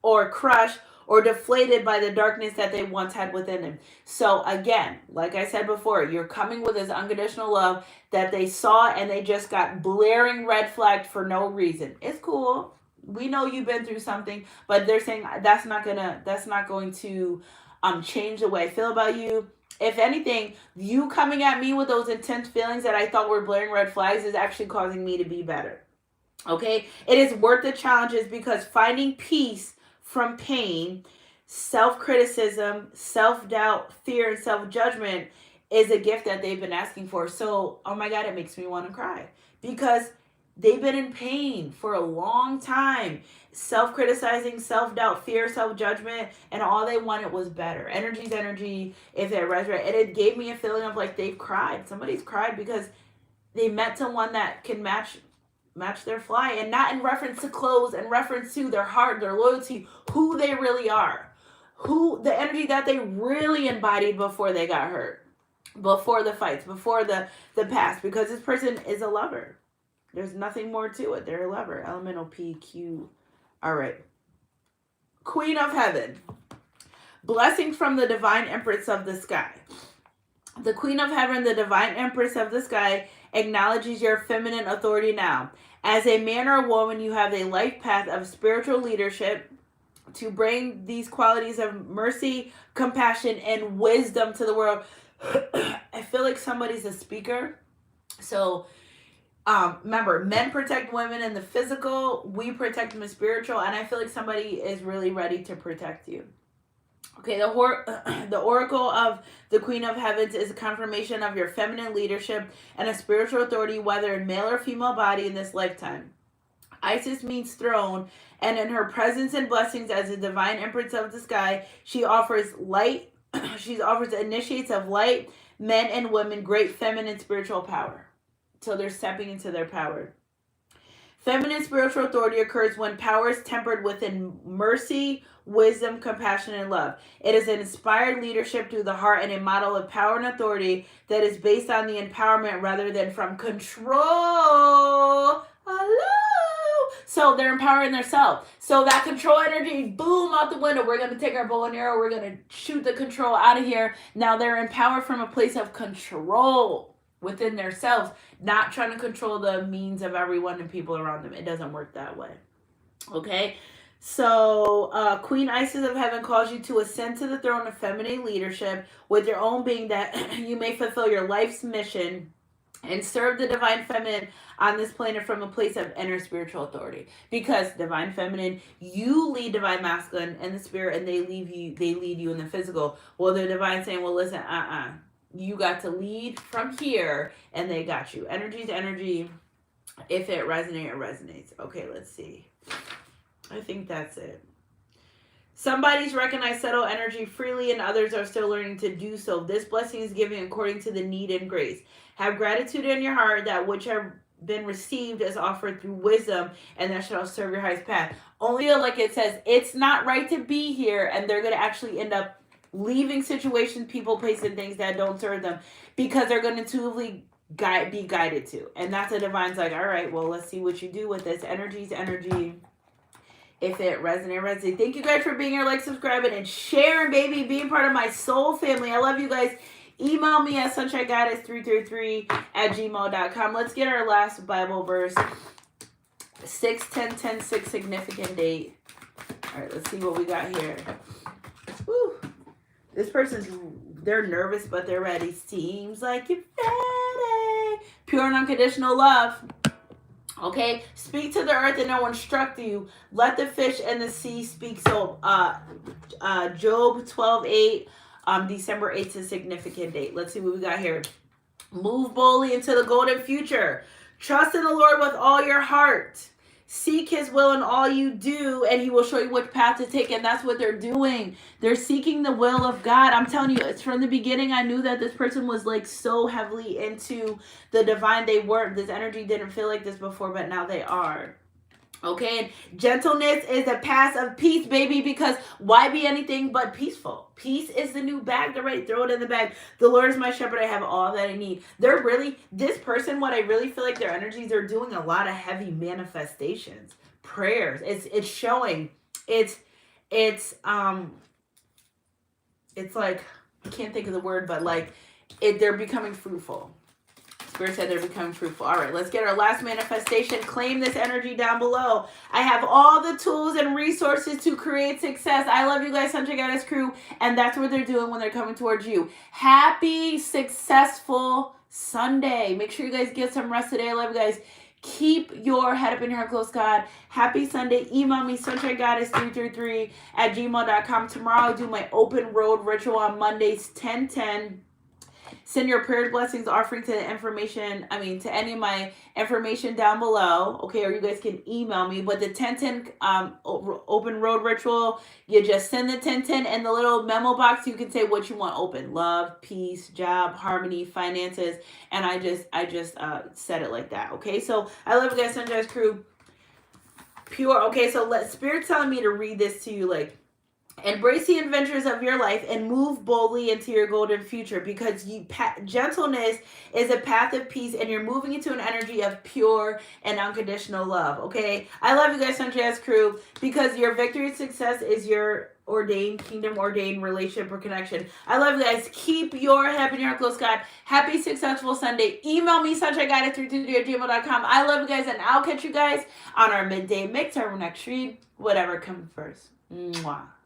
or crushed or deflated by the darkness that they once had within them. So again, like I said before, you're coming with this unconditional love that they saw and they just got blaring red flagged for no reason. It's cool. We know you've been through something, but they're saying that's not going to change the way I feel about you. If anything, you coming at me with those intense feelings that I thought were blaring red flags is actually causing me to be better. Okay? It is worth the challenges because finding peace from pain, self-criticism, self-doubt, fear, and self-judgment is a gift that they've been asking for. So, oh my God, it makes me want to cry because they've been in pain for a long time. Self-criticizing, self-doubt, fear, self-judgment, and all they wanted was better. Energy's energy, if it resonated. And it gave me a feeling of like they've cried. Somebody's cried because they met someone that can match their fly, and not in reference to clothes, in reference to their heart, their loyalty, who they really are. The energy that they really embodied before they got hurt, before the fights, before the past, because this person is a lover. There's nothing more to it. They're a lover. Elemental PQ. All right. Queen of Heaven. Blessings from the Divine Empress of the Sky. The Queen of Heaven, the Divine Empress of the Sky, acknowledges your feminine authority now. As a man or a woman, you have a life path of spiritual leadership to bring these qualities of mercy, compassion, and wisdom to the world. I feel like somebody's a speaker. So, remember, men protect women in the physical, we protect them in spiritual, and I feel like somebody is really ready to protect you. Okay, the Oracle of the Queen of Heavens is a confirmation of your feminine leadership and a spiritual authority, whether in male or female body in this lifetime. Isis means throne, and in her presence and blessings as the Divine Empress of the Sky, she offers light, she offers initiates of light, men and women, great feminine spiritual power. So they're stepping into their power. Feminine spiritual authority occurs when power is tempered within mercy, wisdom, compassion, and love. It is an inspired leadership through the heart and a model of power and authority that is based on the empowerment rather than from control. Hello. So they're empowering themselves. So that control energy, boom, out the window. We're going to take our bow and arrow. We're going to shoot the control out of here. Now they're empowered from a place of control within themselves, not trying to control the means of everyone and people around them. It doesn't work that way. Okay? So, Queen Isis of Heaven calls you to ascend to the throne of feminine leadership with your own being, that you may fulfill your life's mission and serve the Divine Feminine on this planet from a place of inner spiritual authority. Because Divine Feminine, you lead Divine Masculine in the spirit, and they lead you in the physical. Well, the Divine saying, well, listen, you got to lead from here, and they got you. Energy's energy. If it resonates, it resonates. Okay, let's see. I think that's it. Somebody's recognized subtle energy freely, and others are still learning to do so. This blessing is given according to the need and grace. Have gratitude in your heart that which have been received is offered through wisdom, and that shall serve your highest path. Only like it says, it's not right to be here, and they're going to actually end up leaving situations, people, places, and things that don't serve them, because they're going to intuitively be guided to. And that's a divine's like, all right, well, let's see what you do with this. Energy's energy. If it resonate. Thank you guys for being here, like, subscribing, and sharing, baby, being part of my soul family. I love you guys. Email me at sunshinegoddess333@gmail.com. Let's get our last Bible verse. 6/10/10/6 significant date. All right, let's see what we got here. Woo. This person's, they're nervous, but they're ready. Seems like you're ready. Pure and unconditional love. Okay, speak to the earth and it will instruct you. Let the fish and the sea speak. So, Job 12:8, December 8th is a significant date. Let's see what we got here. Move boldly into the golden future. Trust in the Lord with all your heart. Seek his will in all you do, and he will show you which path to take. And that's what they're doing. They're seeking the will of God. I'm telling you, it's from the beginning. I knew that this person was like so heavily into the divine. They weren't. This energy didn't feel like this before, but now they are. Okay, and gentleness is a path of peace, baby, because why be anything but peaceful? Peace is the new bag. They're ready. Throw it in the bag. The Lord is my shepherd. I have all that I need. They're really, this person, what I really feel like their energies are doing a lot of heavy manifestations, prayers. It's showing. It's like, I can't think of the word, but like, they're becoming fruitful. Spirit said they're becoming fruitful. All right, let's get our last manifestation. Claim this energy down below. I have all the tools and resources to create success. I love you guys, Sunshine Goddess crew. And that's what they're doing when they're coming towards you. Happy, successful Sunday. Make sure you guys get some rest today. I love you guys. Keep your head up in your heart close, God. Happy Sunday. Email me, sunshinegoddess333@gmail.com. Tomorrow I'll do my open road ritual on Mondays, 10:10. Send your prayer blessings offering to the information, to any of my information down below, okay? Or you guys can email me. But the 1010 open road ritual, you just send the 1010 and the little memo box. You can say what you want open: love, peace, job, harmony, finances. And I just said it like that, okay? So I love you guys, Sunshine crew. Pure. Okay, so Spirit's telling me to read this to you, like, embrace the adventures of your life and move boldly into your golden future, because gentleness is a path of peace, and you're moving into an energy of pure and unconditional love, okay? I love you guys, Sunshine crew, because your victory and success is your kingdom ordained relationship or connection. I love you guys. Keep your head up in your heart close, God. Happy, successful Sunday. Email me, sunshinegoddess333@gmail.com. I love you guys, and I'll catch you guys on our midday mix, our next read, whatever comes first. Mwah.